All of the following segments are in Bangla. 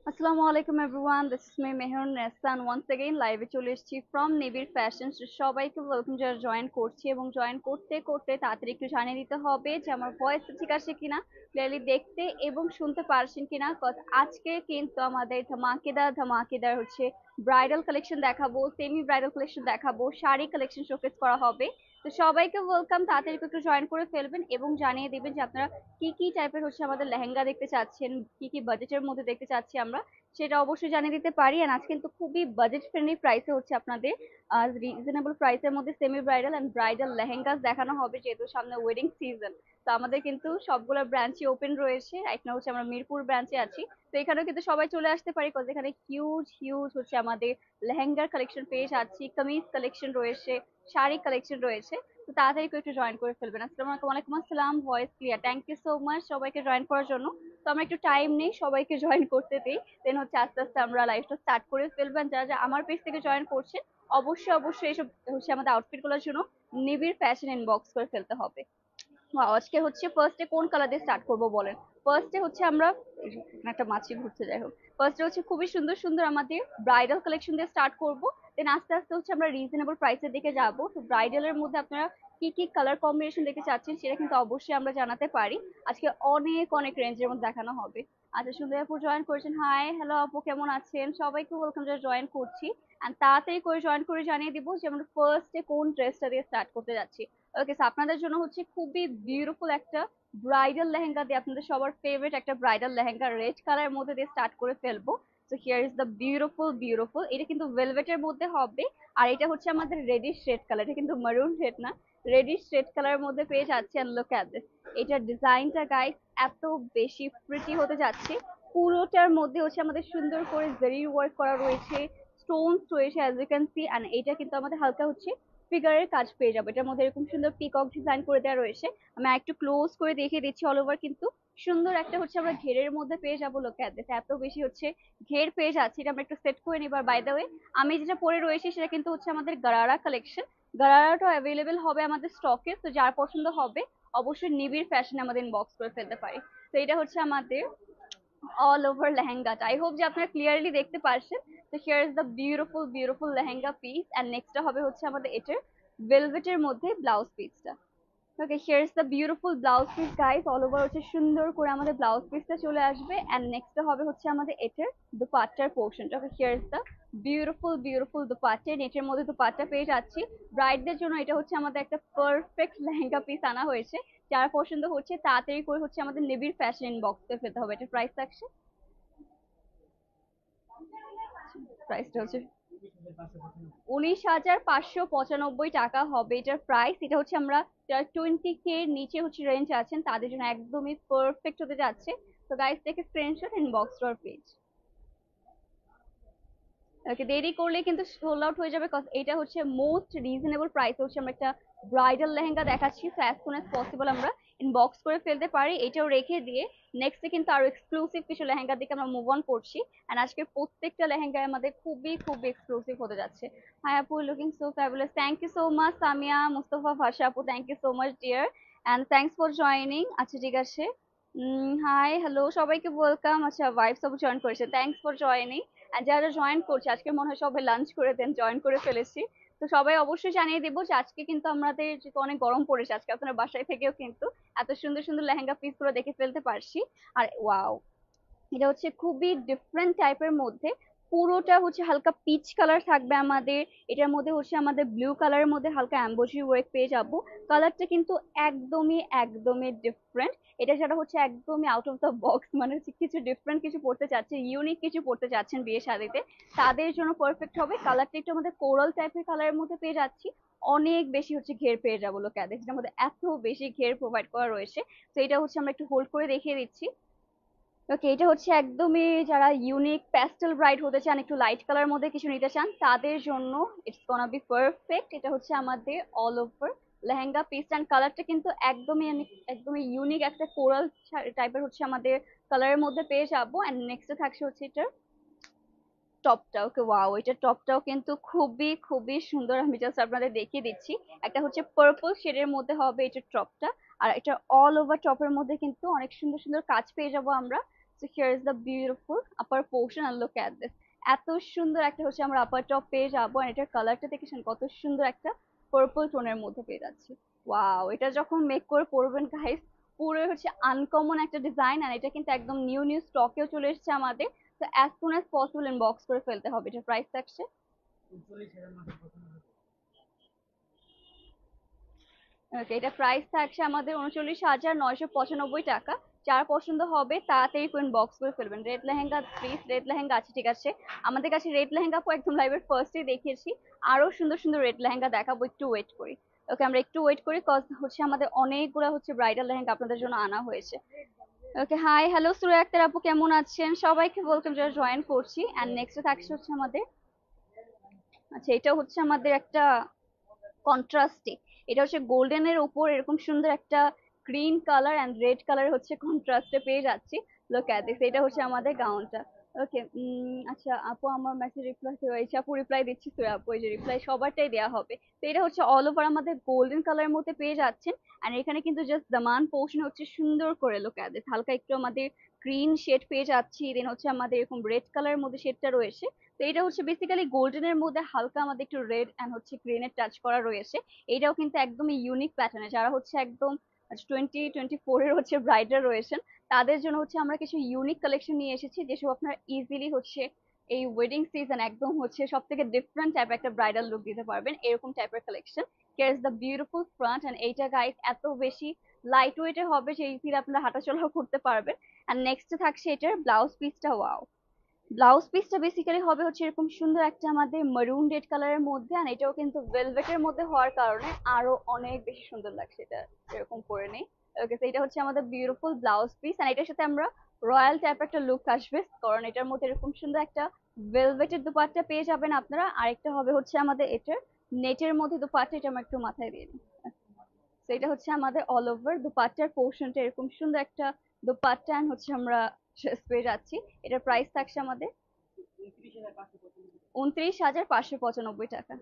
আসসালামু আলাইকুম everyone, this is me Mehrun Nesan once again লাইভে চলে এসেছি ফ্রম নিবিড় ফ্যাশন। সবাইকে ওয়েলকাম, যারা জয়েন করছি এবং জয়েন করতে করতে তাড়াতাড়ি একটু জানিয়ে দিতে হবে যে আমার ভয়েস ঠিক আছে কিনা, ক্লিয়ারলি দেখতে এবং শুনতে পারছেন কিনা। আজকে কিন্তু আমাদের ধামাকেদার ধামাকেদার হচ্ছে ব্রাইডাল কালেকশন দেখাবো, সেমি ব্রাইডাল কালেকশন দেখাবো, শাড়ি কালেকশন শোকেস করা হবে। তো সবাইকে ওয়েলকাম, তাড়াতাড়ি একটু জয়েন করে ফেলবেন এবং জানিয়ে দিবেন যে আপনারা কি কি টাইপের হচ্ছে আমাদের লেহেঙ্গা দেখতে চাচ্ছেন, কি কি বাজেটের মধ্যে দেখতে চাচ্ছি আমরা, সেটা অবশ্যই জানিয়ে দিতে পারি। আর আজকে কিন্তু খুবই বাজেট ফ্রেন্ডলি প্রাইসে হচ্ছে আপনাদের রিজনেবল প্রাইসের মধ্যে সেমি ব্রাইডাল এন্ড ব্রাইডাল লেহেঙ্গাস দেখানো হবে, যেহেতু সামনে ওয়েডিং সিজন। তো আমাদের কিন্তু সবগুলো ব্রাঞ্চই ওপেন রয়েছে। রাইট নাও হচ্ছে আমরা মিরপুর ব্রাঞ্চে আছি। তো এখানেও কিন্তু সবাই চলে আসতে পারি, কজ এখানে হিউজ হিউজ হচ্ছে আমাদের লেহেঙ্গার কালেকশন পেয়ে যাচ্ছি, কামিজ কালেকশন রয়েছে, শাড়ি কালেকশন রয়েছে। তো তাড়াতাড়ি করে একটু জয়েন করে ফেলবেন। আসসালামু আলাইকুম। ওয়ালাইকুম আসসালাম, voice clear, thank you so much সবাইকে জয়েন করার জন্য। তো আমরা একটু টাইম নেই, সবাইকে জয়েন করতে দিই, দেন হচ্ছে আস্তে আস্তে আমরা লাইভটা স্টার্ট করে ফেলবেন। যারা যারা আমার পেজ থেকে জয়েন করছেন, অবশ্যই অবশ্যই এসব হচ্ছে আমাদের আউটফিট গুলোর জন্য নিবিড় ফ্যাশন ইনবক্স করে ফেলতে হবে। আজকে হচ্ছে ফার্স্টে কোন কালার দিয়ে স্টার্ট করব বলেন। ফার্স্টে হচ্ছে আমরা একটা মাছি ঘুরতে, যাই হোক, ফার্স্টে হচ্ছে খুবই সুন্দর সুন্দর আমাদের ব্রাইডাল কালেকশন দিয়ে স্টার্ট করব। দেন আস্তে আস্তে হচ্ছে আমরা রিজনেবল প্রাইসের দিকে যাব। তো ব্রাইডালের মধ্যে আপনারা কি কি কালার কম্বিনেশন দেখতে চাচ্ছেন সেটা কিন্তু অবশ্যই আমরা জানাতে পারি। আজকে অনেক অনেক রেঞ্জের মধ্যে দেখানো হবে। আচ্ছা, সুন্দর আপু জয়েন করেছেন, হাই হ্যালো আপু, কেমন আছেন? সবাইকে ওয়েলকাম, যারা জয়েন করছি। এন্ড তাড়াতাড়ি করে জয়েন করে জানিয়ে দিব যে আমরা ফার্স্টে কোন ড্রেসটা দিয়ে স্টার্ট করতে যাচ্ছি। ওকে, আপনাদের জন্য হচ্ছে খুবই বিউটিফুল একটা ব্রাইডাল লেহেঙ্গা দিয়ে, আপনাদের সবার ফেভারিট একটা ব্রাইডাল লেহেঙ্গা রেড কালারের মধ্যে দিয়ে স্টার্ট করে ফেলবো। So here is the beautiful beautiful, এটা কিন্তু ভেলভেটের মধ্যে হবে। আর এটা হচ্ছে আমাদের রেডিশ রেড কালার, এটা কিন্তু মারুন রেড না, রেডিশ রেড কালারের মধ্যে পেয়ে যাচ্ছে। এন্ড লুক এট দিস, এটার ডিজাইনটা গাইস এত বেশি প্রিটি হতে যাচ্ছে। পুরোটার মধ্যে হচ্ছে আমাদের সুন্দর করে জারি ওয়ার্ক করা রয়েছে, স্টোনস রয়েছে as you can see. And এটা কিন্তু আমাদের হালকা হচ্ছে ফিগারের কাজ পেয়ে যাবে। এটার মধ্যে এরকম সুন্দর পিকক ডিজাইন করে দেওয়া রয়েছে। আমি একটু ক্লোজ করে দেখিয়ে দিচ্ছি। অল ওভার কিন্তু সুন্দর একটা হচ্ছে আমরা ঘেরের মধ্যে পেয়ে যাবো। লোক এত বেশি হচ্ছে ঘের পেয়ে যাচ্ছি। এটা আমরা একটু সেট করে নিবার। বাই দ্য ওয়ে, আমি যেটা পরে রয়েছি সেটা কিন্তু হচ্ছে আমাদের গারারা কালেকশন। গারারাটা অ্যাভেলেবেল হবে আমাদের স্টকে। তো যার পছন্দ হবে অবশ্যই নিবিড় ফ্যাশনে আমাদের ইনবক্স করে ফেলতে পারি। তো এটা হচ্ছে আমাদের অল ওভার লেহেঙ্গাটা। আই হোপ যে আপনারা ক্লিয়ারলি দেখতে পারছেন। তো here is the beautiful beautiful lehenga piece. And নেক্সটটা হবে হচ্ছে আমাদের এটার ভেলভেটের মধ্যে ব্লাউজ পিসটা। Okay, here is the beautiful blouse piece guys. All over হচ্ছে সুন্দর করে আমাদের ব্লাউজ পিসটা চলে আসবে। এন্ড নেক্সটটা হবে হচ্ছে আমাদের এটার দুপাট্টার পোর্শনটা। Okay, here is the beautiful beautiful dupatta. নেটের মধ্যে দুপাট্টা পেয়ে যাচ্ছি। ব্রাইডদের জন্য এটা হচ্ছে আমাদের একটা পারফেক্ট লেহেঙ্গা পিস আনা হয়েছে। যারা পছন্দ হচ্ছে তাড়াতাড়ি করে হচ্ছে আমাদের নিবিড় ফ্যাশন ইনবক্সে ফেলতে হবে। এটা প্রাইস থাকছে, প্রাইসটা হচ্ছে 19,595 টাকা হবে এটার প্রাইস। এটা হচ্ছে আমরা 20K এর নিচে হচ্ছে রেঞ্জ আছেন তাদের জন্য একদমই পারফেক্ট হতে যাচ্ছে। তো guys, take screenshot inbox to our page. Okay, দেরি করলে কিন্তু সোল্ড আউট হয়ে যাবে, কজ এটা হচ্ছে মোস্ট রিজনেবল প্রাইস হচ্ছে আমরা একটা ব্রাইডাল লেহেঙ্গা দেখাচ্ছি। So as soon as possible আমরা ইনবক্স করে ফেলতে পারি। এটাও রেখে দিয়ে নেক্সটে কিন্তু আরো এক্সক্লুসিভ কিছু লেহেঙ্গার দিকে আমরা মুভ অন করছি। এন্ড আজকে প্রত্যেকটা লেহেঙ্গা আমাদের খুবই খুবই এক্সক্লুসিভ হতে যাচ্ছে। হাই আপু, looking so fabulous, thank you so much. Samia Mustafa ভাষা আপু, thank you so much dear, and thanks for joining. আচ্ছা ঠিক আছে, হাই হ্যালো সবাইকে ওয়েলকাম। আচ্ছা, ভাইবস আপু জয়েন করেছে, থ্যাংকস ফর জয়নিং। আর যারা জয়েন করছে আজকে মনে হয় সবাই লাঞ্চ করে দেন, জয়েন করে ফেলেছি। তো সবাই অবশ্যই জানিয়ে দিব যে আজকে কিন্তু আমাদের যেহেতু অনেক গরম পড়েছে, আজকে আপনার বাসায় থেকেও কিন্তু এত সুন্দর সুন্দর লেহেঙ্গা পিস গুলো দেখে ফেলতে পারছি। আর ওয়াও, এটা হচ্ছে খুবই ডিফারেন্ট টাইপের মধ্যে পুরোটা হচ্ছে হালকা পিচ কালার থাকবে আমাদের। এটার মধ্যে হচ্ছে আমাদের ব্লু কালারের মধ্যে হালকা এমব্রয়ডারি ওয়ার্ক পেয়ে যাবো। কালারটা কিন্তু একদমই একদমই ডিফারেন্ট। এটা যেটা হচ্ছে একদমই আউট অফ দ্য বক্স, মানে হচ্ছে কিছু ডিফারেন্ট কিছু পড়তে চাচ্ছে, ইউনিক কিছু পড়তে চাচ্ছেন বিয়ে শাদিতে, তাদের জন্য পারফেক্ট হবে। কালারটা একটু আমাদের কোরাল টাইপের কালারের মধ্যে পেয়ে যাচ্ছি। অনেক বেশি হচ্ছে ঘের পেয়ে যাবো লোকে, যেটার মধ্যে এত বেশি ঘের প্রোভাইড করা রয়েছে। তো এটা হচ্ছে আমরা একটু হোল্ড করে দেখিয়ে দিচ্ছি। ওকে, এটা হচ্ছে একদমই যারা ইউনিক প্যাস্টেল ব্রাইড হতে চান, একটু লাইট কালার মধ্যে কিছু নিতে চান, তাদের জন্য ইটস গোনা বি পারফেক্ট। এটা হচ্ছে আমাদের all over lehenga piece, and কালারটা কিন্তু একদমই ইউনিক একটা কোরাল টাইপের হচ্ছে আমাদের কালারের মধ্যে পেয়ে যাবো। অ্যান্ড নেক্সট থাকছে হচ্ছে এটার টপটা। ওকে, ওয়াও, এটার টপটাও কিন্তু খুবই খুবই সুন্দর। আমি জাস্ট আপনাদের দেখিয়ে দিচ্ছি। একটা হচ্ছে পার্পল শেডের মধ্যে হবে এটার টপটা, আর এটা অল ওভার টপের মধ্যে কিন্তু অনেক সুন্দর সুন্দর কাজ পেয়ে যাবো আমরা। So here is the beautiful upper portion, and look at this. এত সুন্দর একটা হচ্ছে আমরা আপার টপ পেয়ে যাবো, আর এটার কালারটা দেখেছেন কত সুন্দর একটা পার্পল টোনের মধ্যে পেয়ে যাচ্ছি। ওয়াও, এটা যখন মেক করে পরবেন গাইস, পুরো হচ্ছে আনকমন একটা ডিজাইন, আর এটা কিন্তু একদম নিউ নিউ স্টকেও চলে এসেছে আমাদের। তো as soon as possible inbox করে ফেলতে হবে। এটার প্রাইস থাকছে, ওকে, এটা প্রাইস থাকছে আমাদের 39,995 টাকা। যার পছন্দ হবে তাড়াতাড়ি ইনবক্স করে ফেলবেন। Red lehenga, please red lehenga আছে, ঠিক আছে। আমাদের কাছে রেড লেহেঙ্গা আপু একদম লাইভের ফার্স্টে দেখিয়েছি, আরো সুন্দর সুন্দর রেড লেহেঙ্গা দেখাবো, একটু ওয়েট করি। ওকে, আমরা একটু ওয়েট করি, কজ হচ্ছে আমাদের অনেকগুলো হচ্ছে ব্রাইডাল লেহেঙ্গা আপনাদের জন্য আনা হয়েছে। ওকে, হাই হ্যালো সুরা আক্তার আপু, কেমন আছেন? সবাইকে ওয়েলকাম যারা জয়েন করছি। এন্ড নেক্সট থাকছে হচ্ছে আমাদের, আচ্ছা, এটা হচ্ছে আমাদের একটা কন্ট্রাস্টে, এটা হচ্ছে গোল্ডেনের উপর এরকম সুন্দর একটা green colour and red colour হচ্ছে কন্ট্রাস্টে পেয়ে যাচ্ছি। লুক এট দিস, এটা হচ্ছে আমাদের গাউনটা। ওকে, আচ্ছা আপু, আমার মেসেজ রিপ্লাই হয়েছে, আপু রিপ্লাই দিচ্ছি তো আপু, এই যে রিপ্লাই সবারটাই দেওয়া হবে। তো এটা হচ্ছে অল ওভার আমাদের গোল্ডেন কালারের মধ্যে পেয়ে যাচ্ছেন। আর এখানে কিন্তু জাস্ট দামান পোর্শন হচ্ছে সুন্দর করে লুক এট দিস, হালকা একটু আমাদের গ্রিন শেড পেয়ে যাচ্ছি, দেন হচ্ছে আমাদের এরকম রেড কালারের মধ্যে শেডটা রয়েছে। তো এটা হচ্ছে বেসিক্যালি গোল্ডেনের মধ্যে হালকা আমাদের একটু রেড এন্ড হচ্ছে গ্রিনের টাচ করা রয়েছে। এটাও কিন্তু একদমই ইউনিক প্যাটার্নে, যারা হচ্ছে একদম 2024 এর হচ্ছে ব্রাইডাল রয়েছেন, তাদের জন্য হচ্ছে আমরা কিছু ইউনিক কালেকশন নিয়ে এসেছি, যেসব আপনারা ইজিলি হচ্ছে এই ওয়েডিং সিজন একদম হচ্ছে সব থেকে ডিফারেন্ট টাইপ একটা ব্রাইডাল লুক দিতে পারবেন, এরকম টাইপের collection. Here is the beautiful front, and এইটা গাইস এত বেশি লাইট ওয়েটের হবে যে ইজিলি আপনারা হাঁটাচলাও করতে পারবেন। এন্ড নেক্সট থাকছে এটার ব্লাউজ পিসটা। ওয়াও, ব্লাউজ পিসটা বেসিক্যালি হবে হচ্ছে এরকম সুন্দর একটা আমাদের মারুন রেড কালারের মধ্যে, আর এটাও কিন্তু ভেলভেটের মধ্যে হওয়ার কারণে আরো অনেক বেশি সুন্দর লাগছে এটা এরকম পরে নেই। ওকে, তো এটা হচ্ছে আমাদের বিউটিফুল ব্লাউজ পিস, আর এটার সাথে আমরা রয়্যাল টাইপ একটা লুক আসবে, কারণ এটার মধ্যে এরকম সুন্দর একটা ভেলভেটের দুপাট্টা পেয়ে যাবেন আপনারা। আরেকটা হবে হচ্ছে আমাদের এটার নেটের মধ্যে দুপাট্টা, এটা আমরা একটু মাথায় দিয়ে নিই। তো এটা হচ্ছে আমাদের অল ওভার দুপাট্টার পোর্শনটা এরকম সুন্দর একটা দুপাট্টা, and হচ্ছে আমরা ড্রেস পেয়ে যাচ্ছি। এটার প্রাইস থাকছে আমাদের 29,595 টাকা।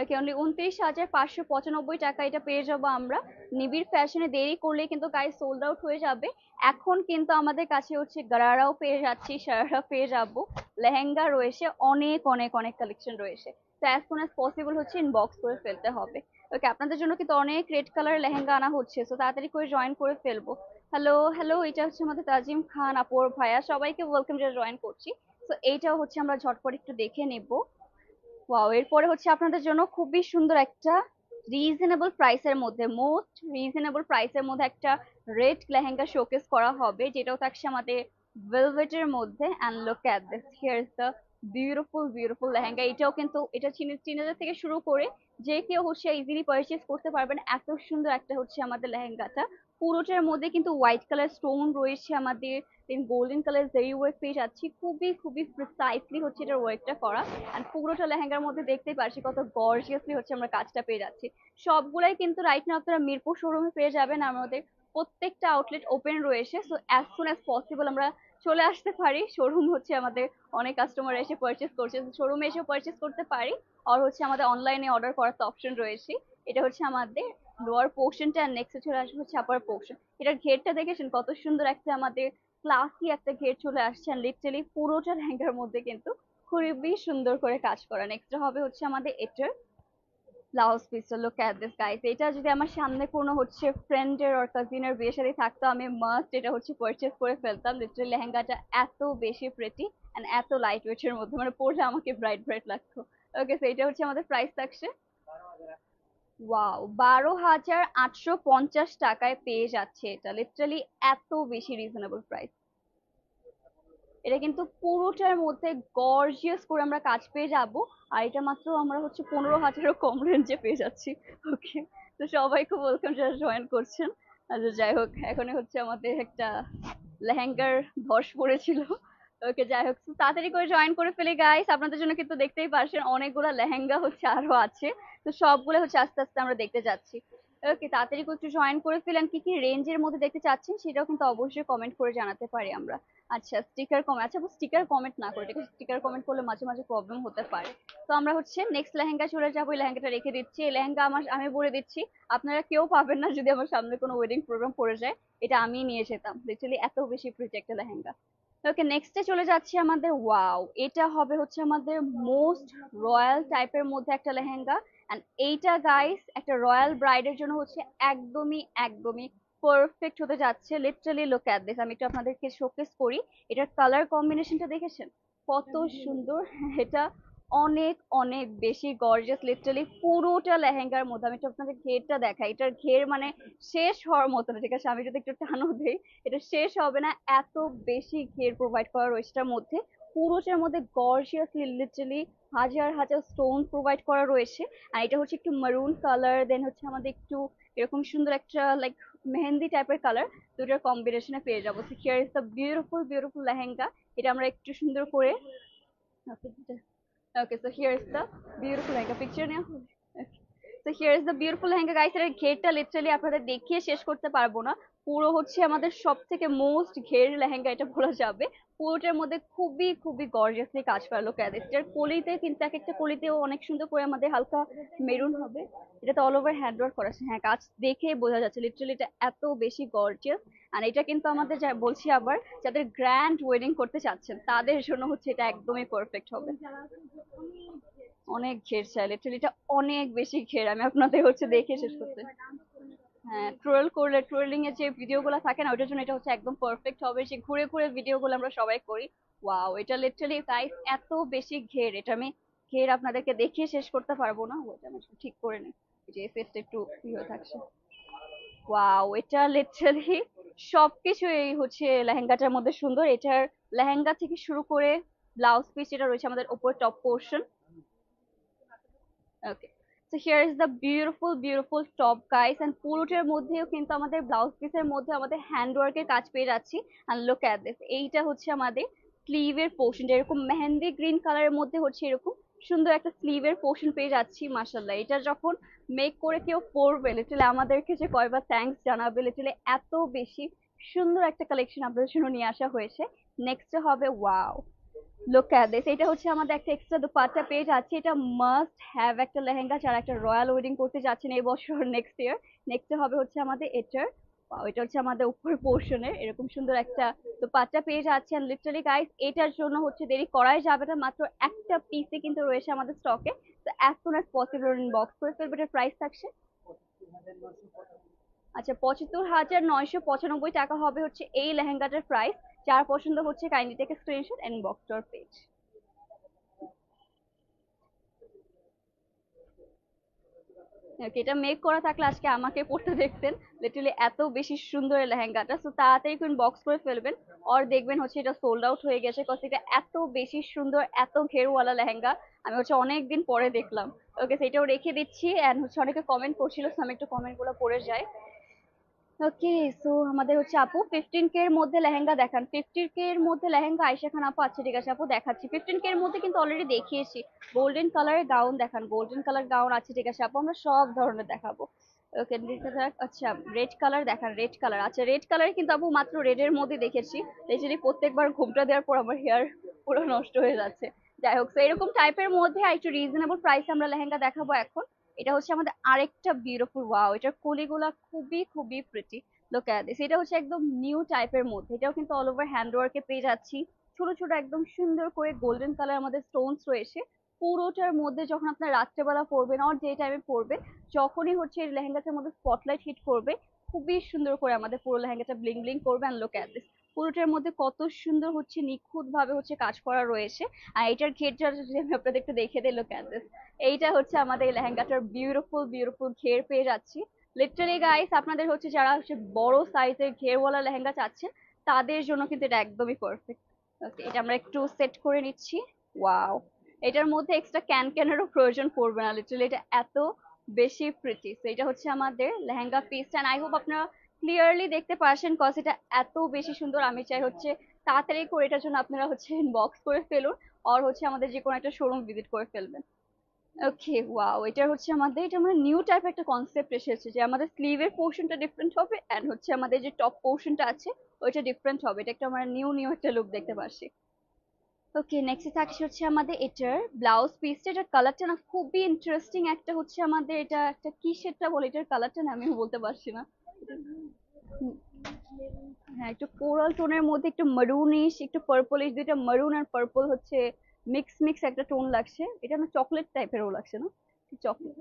ওকে, অনলি 29,595 টাকা এটা পেয়ে যাবো আমরা। নিবিড় ফ্যাশনে দেরি করলে কিন্তু গাইস সোল্ড আউট হয়ে যাবে। এখন কিন্তু আমাদের কাছে হচ্ছে গারারাও পেয়ে যাচ্ছি, সারারা পেয়ে যাবো, লেহেঙ্গা রয়েছে, অনেক অনেক অনেক কালেকশন রয়েছে। তো অ্যাজ সুন অ্যাজ পসিবল হচ্ছে ইনবক্স করে ফেলতে হবে। ওকে, আপনাদের জন্য কিন্তু অনেক রেড কালার লেহেঙ্গা আনা হচ্ছে, তো তাড়াতাড়ি করে জয়েন করে ফেলবো। হ্যালো হ্যালো, এটা হচ্ছে আমাদের তাজিম খান আপুর ভাইয়া, সবাইকে ওয়েলকাম যারা জয়েন করছি। তো এইটাও হচ্ছে আমরা ঝটপট একটু দেখে নেবো। ওয়াও, এরপরে হচ্ছে আপনাদের জন্য খুবই সুন্দর একটা রিজনেবল প্রাইসের মধ্যে, মোস্ট রিজনেবল প্রাইসের মধ্যে একটা রেড লেহেঙ্গা শোকেস করা হবে, যেটাও থাকছে আমাদের ভেলভেটের মধ্যে। And look at this, here is the beautiful beautiful lehenga. এটাও কিন্তু এটা টিনেজার থেকে শুরু করে যে কেউ হচ্ছে ইজিলি পারচেজ করতে পারবেন, এত সুন্দর একটা হচ্ছে আমাদের লেহেঙ্গাটা। পুরোটার মধ্যে কিন্তু হোয়াইট কালার স্টোন রয়েছে আমাদের, দেন গোল্ডেন কালার জেরি ওয়ার্ক পেয়ে যাচ্ছি, খুবই খুবই প্রিসাইসলি হচ্ছে এটা ওয়ার্কটা করা। আর পুরোটা লেহেঙ্গার মধ্যে দেখতেই পাচ্ছি কত গর্জিয়াসলি হচ্ছে আমরা কাজটা পেয়ে যাচ্ছি। সবগুলাই কিন্তু রাইট নাও আপনারা মিরপুর শোরুমে পেয়ে যাবেন, আমাদের প্রত্যেকটা আউটলেট ওপেন রয়েছে। So as soon as possible আমরা চলে আসতে পারি, শোরুম হচ্ছে আমাদের অনেক কাস্টমার এসে পারচেস করছে, শোরুমে এসে পারচেস করতে পারি, আর হচ্ছে আমাদের অনলাইনে অর্ডার করার তো অপশন রয়েছে। এটা হচ্ছে আমাদের লোয়ার পোর্শনটা, আর নেক্সট চলে আসবে হচ্ছে আপার পোর্শন। এটার ঘেরটা দেখেছেন কত সুন্দর একটা আমাদের ক্লাসি একটা ঘের চলে আসছে, লিটারালি পুরোটা লেহেঙ্গার মধ্যে কিন্তু খুবই সুন্দর করে কাজ করা। নেক্সট হবে হচ্ছে আমাদের এটার ব্লাউজ পিসটা লুক এট দিস গাইস, এটা যদি আমার সামনে কোনো হচ্ছে ফ্রেন্ডের আর কাজিনের বিয়ে শাদী থাকতো আমি মাস্ট এটা হচ্ছে পারচেজ করে ফেলতাম। লিটারালি লেহেঙ্গাটা এত বেশি প্রেটি এন্ড এত লাইট ওয়েট এর মধ্যে, মানে পরলে আমাকে ব্রাইট ব্রাইট লাগতো। ওকে, সো এটা হচ্ছে আমাদের প্রাইস থাকছে, ওয়াও, 12,850 টাকায় পেয়ে যাচ্ছে এটা। লিটারালি এত বেশি রিজনেবল প্রাইস। এটা কিন্তু পুরোটার মধ্যে গর্জিয়াস করে আমরা কাজ পেয়ে যাব। আর এটা মাত্র আমরা হচ্ছে 15,000-এরও কম রেঞ্জে পেয়ে যাচ্ছি। ওকে, তো সবাই খুব ওয়েলকাম যারা জয়েন করছেন। আচ্ছা যাই হোক, এখন হচ্ছে আমাদের একটা লেহেঙ্গার ধস পড়েছিল। ওকে যাই হোক, তাড়াতাড়ি করে জয়েন করে ফেলি গাইস, আপনাদের জন্য কিন্তু দেখতেই পারছেন অনেকগুলো লেহেঙ্গা হচ্ছে আরো আছে। তো সবগুলো হচ্ছে আস্তে আস্তে আমরা দেখতে যাচ্ছি। ওকে, তাড়াতাড়ি করে একটু জয়েন করে ফেলেন। কি কি রেঞ্জের মধ্যে দেখতে চাচ্ছেন সেটাও কিন্তু অবশ্যই কমেন্ট করে জানাতে পারি আমরা। আচ্ছা স্টিকার কমেন্ট, আচ্ছা স্টিকার কমেন্ট না করে, ঠিক আছে, স্টিকার কমেন্ট করলে মাঝে মাঝে প্রবলেম হতে পারে। তো আমরা হচ্ছে নেক্সট লেহেঙ্গা চলে যাবো। এই লেহেঙ্গাটা রেখে দিচ্ছি। এই লেহেঙ্গা আমার, আমি বলে দিচ্ছি, আপনারা কেউ পাবেন না যদি আমার সামনে কোনো ওয়েডিং প্রোগ্রাম পড়ে যায়। এটা আমি নিয়ে যেতাম, লিটারালি এত বেশি প্রিটি একটা লেহেঙ্গা। ওকে, নেক্সটে চলে যাচ্ছি আমাদের, ওয়াও, এটা হবে হচ্ছে আমাদের মোস্ট রয়্যাল টাইপের মধ্যে একটা লেহেঙ্গা। এন্ড এইটা গাইস একটা রয়্যাল ব্রাইডের জন্য হচ্ছে একদমই একদমই পারফেক্ট হতে যাচ্ছে। লিটারালি লুক এট দিস, আমি একটু আপনাদেরকে শোকেস করি। এটার কালার কম্বিনেশনটা দেখেছেন কত সুন্দর? এটা অনেক অনেক বেশি গর্জিয়াস। লিটারালি পুরোটা লেহেঙ্গার মধ্যে, আমি একটু আপনাদের ঘেরটা দেখাই, এটার ঘের মানে শেষ হওয়ার মতো না, ঠিক আছে, আমি যদি একটু টানো দেই এটা শেষ হবে না, এত বেশি ঘের প্রোভাইড করা রয়েছে এটার মধ্যে। পুরোটার মধ্যে গর্জিয়াস লিটারালি হাজার হাজার স্টোন প্রোভাইড করা রয়েছে। আর এটা হচ্ছে একটু মারুন কালার, দেন হচ্ছে আমাদের একটু এরকম সুন্দর একটা লাইক মেহেন্দি টাইপের কালার, দুটোর কম্বিনেশনে পেয়ে যাবো। So here is the beautiful beautiful lehenga. এটা আমরা একটু সুন্দর করে, okay, so here is the beautiful lehenga, picture নেওয়া হবে। তো here is the beautiful lehenga guys. এর ঘেরটা লিটারালি আপনাদের দেখিয়ে শেষ করতে পারবো না। পুরো হচ্ছে আমাদের সব থেকে মোস্ট ঘের লেহেঙ্গা এটা বলা যাবে। পুরোটার মধ্যে খুবই খুবই গর্জিয়াসলি কাজ করা লোক এটার কলিতে, কিন্তু এক একটা কলিতেও অনেক সুন্দর করে আমাদের হালকা মেরুন হবে। এটা তো অল ওভার হ্যান্ড ওয়ার্ক করা আছে, হ্যাঁ কাজ দেখে বোঝা যাচ্ছে লিটারালি এটা এত বেশি গর্জিয়াস। আর এটা কিন্তু আমাদের যা বলছি আবার, যাদের গ্র্যান্ড ওয়েডিং করতে চাচ্ছেন তাদের জন্য হচ্ছে এটা একদমই পারফেক্ট হবে। অনেক ঘের চাই, লিটারালি এটা অনেক বেশি ঘের, আমি আপনাদের হচ্ছে দেখে শেষ করতে, হ্যাঁ ট্রোল করলে ট্রোলিং এর যে ভিডিও গুলো থাকে না, ওটার জন্য এটা হচ্ছে একদম পারফেক্ট হবে। সে ঘুরে ঘুরে ভিডিও গুলো আমরা সবাই করি। ওয়াও, এটা লিটারালি গাইস এত বেশি ঘের, এটা আমি ঘের আপনাদেরকে দেখিয়ে শেষ করতে পারবো না। ওটা আমি একটু ঠিক করে নিই, যে ফেসটা একটু হয়ে থাকছে। ওয়াও, এটা লিটারালি সবকিছু এই হচ্ছে লেহেঙ্গাটার মধ্যে সুন্দর। এটার লেহেঙ্গা থেকে শুরু করে ব্লাউজ পিস যেটা রয়েছে আমাদের উপর top portion. Okay, so here is the beautiful beautiful top guys. And পুরোটার মধ্যেও কিন্তু আমাদের ব্লাউজ পিসের মধ্যে আমাদের হ্যান্ড ওয়ার্কের কাজ পেয়ে যাচ্ছি। এন্ড লুক এট দিস, এইটা হচ্ছে আমাদের স্লিভের পোর্শন, এরকম মেহেন্দি গ্রিন কালারের মধ্যে হচ্ছে এরকম সুন্দর একটা স্লিভের পোর্শন পেয়ে যাচ্ছি। মাশাআল্লাহ, এটা যখন মেক করে কেউ পরবে লিটারালি আমাদেরকে যে কয়বার থ্যাঙ্কস জানাবে। লিটারালি এত বেশি সুন্দর একটা কালেকশন আপনাদের জন্য নিয়ে আসা হয়েছে। নেক্সট হবে, ওয়াও, লুক এট দিস, এটা হচ্ছে আমাদের একটা এক্সট্রা দুপাট্টা পেয়ে যাচ্ছে। এটা মাস্ট হ্যাভ একটা লেহেঙ্গা যারা একটা রয়্যাল ওয়েডিং করতে যাচ্ছেন এই বছর, নেক্সট ইয়ার। নেক্সট হবে হচ্ছে আমাদের এটার, এটা হচ্ছে আমাদের উপর পোর্শনের এরকম সুন্দর একটা দুপাট্টা পেয়ে যাচ্ছেন। লিটারালি গাইস এটার জন্য হচ্ছে দেরি করাই যাবে না, মাত্র একটা পিসে কিন্তু রয়েছে আমাদের স্টকে। তো as soon as possible inbox করে ফেলবে। এটার প্রাইস থাকছে, আচ্ছা, 75,995 টাকা হবে হচ্ছে এই লেহেঙ্গাটার প্রাইস। যার পছন্দ হচ্ছে kindly take screenshot and box to our page. Okay, এটা মেক করা থাকলে আজকে আমাকে পড়তে দেখতেন। লিটারালি এত বেশি সুন্দর এই লেহেঙ্গাটা, সো তাড়াতাড়ি করে বক্স করে ফেলবেন। আর দেখবেন হচ্ছে এটা সোল্ড আউট হয়ে গেছে, কজ এটা এত বেশি সুন্দর, এত ঘেরওয়ালা লেহেঙ্গা আমি হচ্ছে অনেকদিন পরে দেখলাম। ওকে, সেটাও রেখে দিচ্ছি। এন্ড হচ্ছে অনেকে কমেন্ট করছিল, so আমি একটু কমেন্ট গুলো পড়ে যাই। ওকে, সো আমাদের হচ্ছে আপু 15K এর মধ্যে লেহেঙ্গা দেখান। 15K এর মধ্যে লেহেঙ্গা আয়েশা খান আপু, আচ্ছা ঠিক আছে আপু দেখাচ্ছি। 15K এর মধ্যে কিন্তু অলরেডি দেখিয়েছি। গোল্ডেন কালারের গাউন দেখান, গোল্ডেন কালার গাউন আছে, ঠিক আছে আপু আমরা সব ধরনের দেখাবো। ওকে, আচ্ছা রেড কালার দেখান, রেড কালার, আচ্ছা রেড কালার কিন্তু আপু মাত্র রেড এর মধ্যে দেখেছি। লিটারালি প্রত্যেকবার ঘুমটা দেওয়ার পর আমার হেয়ার পুরো নষ্ট হয়ে যাচ্ছে। যাই হোক, তো এরকম টাইপের মধ্যে আর একটু রিজনেবল প্রাইসে আমরা লেহেঙ্গা দেখাবো এখন। এটা হচ্ছে আমাদের আরেকটা বিউটিফুল, ওয়াও, এটার কলিগুলা খুবই খুবই প্রিটি। লুক এট দিস, এটা হচ্ছে একদম নিউ টাইপের মধ্যে, এটাও কিন্তু অল ওভার হ্যান্ড ওয়ার্কে পেয়ে যাচ্ছি। ছোট ছোট একদম সুন্দর করে গোল্ডেন কালার আমাদের স্টোনস রয়েছে। পুরোটার মধ্যে যখন আপনার রাত্রেবেলা পরবেন আর যে টাইমে পরবেন, যখনই হচ্ছে এই লেহেঙ্গাটার মধ্যে স্পটলাইট হিট করবে, খুবই সুন্দর করে আমাদের পুরো লেহেঙ্গাটা ব্লিং ব্লিং করবে। অ্যান্ড লুক অ্যাট দিস, পুরোটার মধ্যে কত সুন্দর হচ্ছে নিখুঁত ভাবে হচ্ছে কাজ করা রয়েছে। আর এটার ঘেরটা যদি আমি আপনাদের একটু দেখে দিই, লুক অ্যাট দিস, এইটা হচ্ছে আমাদের এই লেহেঙ্গাটার বিউটিফুল বিউটিফুল ঘের পেয়ে যাচ্ছি। লিটারালি গাইস, আপনাদের হচ্ছে যারা হচ্ছে বড় সাইজের ঘেরওয়ালা লেহেঙ্গা চাচ্ছেন, তাদের জন্য কিন্তু এটা একদমই পারফেক্ট। ওকে, এটা আমরা একটু সেট করে নিচ্ছি। ওয়াও, এটার মধ্যে এক্সট্রা ক্যানেরও প্রয়োজন পড়বে না, লিটারালি এটা এত বেশি প্রিটি। তো এটা হচ্ছে আমাদের lehenga piece, and I hope আপনারা ক্লিয়ারলি দেখতে পারছেন, কজ এটা এত বেশি সুন্দর। আমি চাই হচ্ছে তাড়াতাড়ি করে এটার জন্য আপনারা হচ্ছে ইনবক্স করে ফেলুন, আর হচ্ছে আমাদের যে কোনো একটা শোরুম ভিজিট করে ফেলবেন। ওকে, ওয়াও, এটা হচ্ছে আমাদের, এটা আমরা নিউ টাইপ একটা কনসেপ্ট এসেছে যে আমাদের স্লিভের পোর্শনটা ডিফারেন্ট হবে, এন্ড হচ্ছে আমাদের যে টপ পোর্শনটা আছে ওইটা ডিফারেন্ট হবে। এটা একটা আমরা নিউ নিউ একটা লুক দেখতে পাচ্ছি। ওকে, নেক্সট থাকছে হচ্ছে আমাদের এটার ব্লাউজ পিসটা। এটার কালারটা না খুবই ইন্টারেস্টিং একটা, হচ্ছে আমাদের এটা একটা কি সেটটা বলে, এটার কালারটা না আমি বলতে পারছি না। হুম, হ্যাঁ, একটু কোরাল টোনের মধ্যে একটু মারুনিশ, একটু পার্পলিশ, দুইটা মারুন আর পার্পল হচ্ছে মিক্স মিক্স একটা টোন লাগছে। এটা না চকলেট টাইপেরও লাগছে না, চকলেট।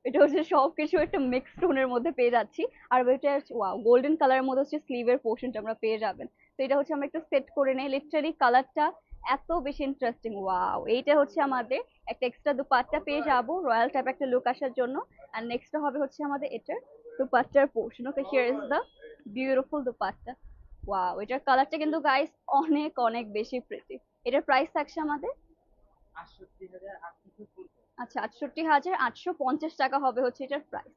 এটা হচ্ছে সবকিছু একটা মিক্স টোনের মধ্যে পেয়ে যাচ্ছি। আর এটা ওয়াও, গোল্ডেন কালারের মধ্যে হচ্ছে স্লিভের পোর্শনটা আমরা পেয়ে যাবেন। তো এটা হচ্ছে আমরা একটু সেট করে নেই, লিটারালি কালারটা এত বেশি ইন্টারেস্টিং। ওয়াও, এইটা হচ্ছে আমাদের একটা এক্সট্রা দুপাট্টা পেয়ে যাব রয়্যাল টাইপ একটা লুক আসার জন্য। আর নেক্সট হবে হচ্ছে আমাদের এটার দুপাট্টার portion. Okay, here is the beautiful dupatta. Wow, এটার কালারটা কিন্তু গাইস অনেক অনেক বেশি প্রিটি। এটার প্রাইস থাকছে আমাদের আচ্ছা 68,850 টাকা হবে হচ্ছে এটার প্রাইস।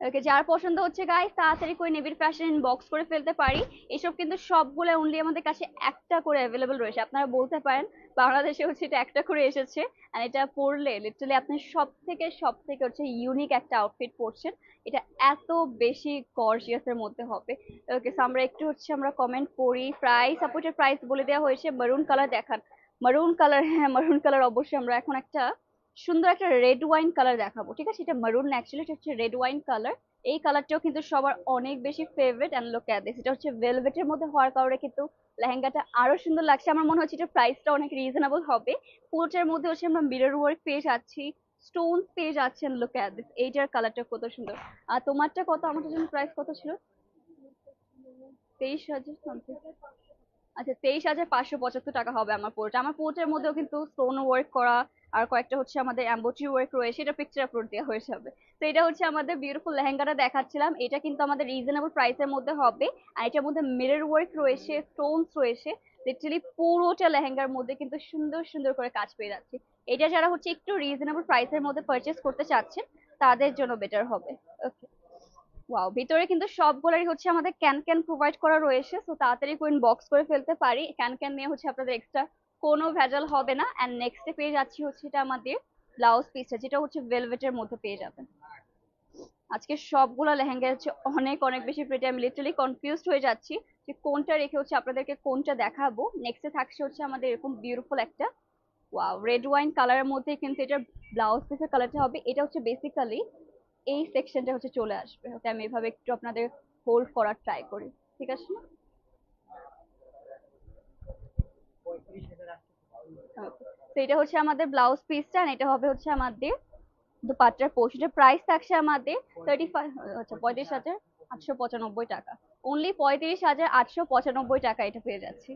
ওকে, যার পছন্দ হচ্ছে গাইস তাড়াতাড়ি করে নিবিড় ফ্যাশন ইনবক্স করে ফেলতে পারি। এসব কিন্তু সবগুলো অনলি আমাদের কাছে একটা করে অ্যাভেলেবল রয়েছে। আপনারা বলতে পারেন বাংলাদেশে হচ্ছে এটা একটা করে এসেছে, আর এটা পরলে লিটারালি আপনি সব থেকে হচ্ছে ইউনিক একটা আউটফিট পরছেন। এটা এত বেশি গর্জিয়াস এর মধ্যে হবে। ওকে, সো আমরা একটু হচ্ছে আমরা কমেন্ট করি। প্রাইস, আপু এটার প্রাইস বলে দেওয়া হয়েছে। মারুন কালার দেখান। মারুন কালার, হ্যাঁ মারুন কালার অবশ্যই। আমরা এখন একটা সুন্দর একটা রেড ওয়াইন কালার দেখাবো, ঠিক আছে? এটা মারুন না, অ্যাকচুয়ালি এটা হচ্ছে রেড ওয়াইন কালার। এই কালারটাও কিন্তু সবার অনেক বেশি favourite. And look at this, এটা হচ্ছে ভেলভেটের মধ্যে হওয়ার কারণে কিন্তু লেহেঙ্গাটা আরো সুন্দর লাগছে। আমার মনে হচ্ছে এটা প্রাইসটা অনেক রিজনেবল হবে। পুরোটার মধ্যে হচ্ছে আমরা মিরর ওয়ার্ক পেয়ে যাচ্ছি, স্টোন পেয়ে যাচ্ছেন। লুক অ্যাট দিস, এইটার কালারটা কত সুন্দর। আর তোমারটা কত? আমাদের জন্য প্রাইস কত ছিল? 23,000 সামথিং। আচ্ছা, 23,575 টাকা হবে আমার পুরোটা। আমার পুরোটার মধ্যেও কিন্তু স্টোন ওয়ার্ক করা আর কয়েকটা হচ্ছে আমাদের এমব্রয়ডারি ওয়ার্ক রয়েছে। এটা পিকচার আপলোড দেওয়া হয়ে যাবে। তো এটা হচ্ছে আমাদের বিউটিফুল লেহেঙ্গাটা দেখাচ্ছিলাম। এটা কিন্তু আমাদের রিজনেবল প্রাইসের মধ্যে হবে। আর এটার মধ্যে মিরর ওয়ার্ক রয়েছে, স্টোনস রয়েছে। লিটারালি পুরোটা লেহেঙ্গার মধ্যে কিন্তু সুন্দর সুন্দর করে কাজ পেয়ে যাচ্ছে। এটা যারা হচ্ছে একটু রিজনেবল প্রাইসের মধ্যে পারচেস করতে চাচ্ছেন, তাদের জন্য বেটার হবে। ওকে, ওয়াও, ভিতরে কিন্তু সবগুলোরই হচ্ছে আমাদের ক্যান ক্যান প্রোভাইড করা রয়েছে। সো তাড়াতাড়ি করে বক্স করে ফেলতে পারি। ক্যান ক্যান নিয়ে হচ্ছে আপনাদের এক্সট্রা কোনো ভেজাল হবে না। এন্ড নেক্সটে পেয়ে যাচ্ছি হচ্ছে এটা আমাদের ব্লাউজ পিসটা, যেটা হচ্ছে ভেলভেটের মধ্যে পেয়ে যাবেন। আজকে সবগুলো লেহেঙ্গা হচ্ছে অনেক অনেক বেশি প্রিটি। আমি লিটারালি কনফিউজড হয়ে যাচ্ছি যে কোনটা রেখে হচ্ছে আপনাদেরকে কোনটা দেখাবো। নেক্সটে থাকছে হচ্ছে আমাদের এরকম বিউটিফুল একটা ওয়াও রেড ওয়াইন কালারের মধ্যে কিন্তু এটা ব্লাউজ পিসের কালারটা হবে। এটা হচ্ছে বেসিক্যালি এই সেকশনটা হচ্ছে চলে আসবে। ওকে, আমি এভাবে একটু আপনাদের হোল্ড করার ট্রাই করি, ঠিক আছে? তো এটা হচ্ছে আমাদের ব্লাউজ পিসটা, আর এটা হবে হচ্ছে আমাদের দুপাট্টার পোর্শনের। প্রাইস থাকছে আমাদের 35, আচ্ছা 35,895 টাকা। অনলি 35,895 টাকা এটা পেয়ে যাচ্ছি।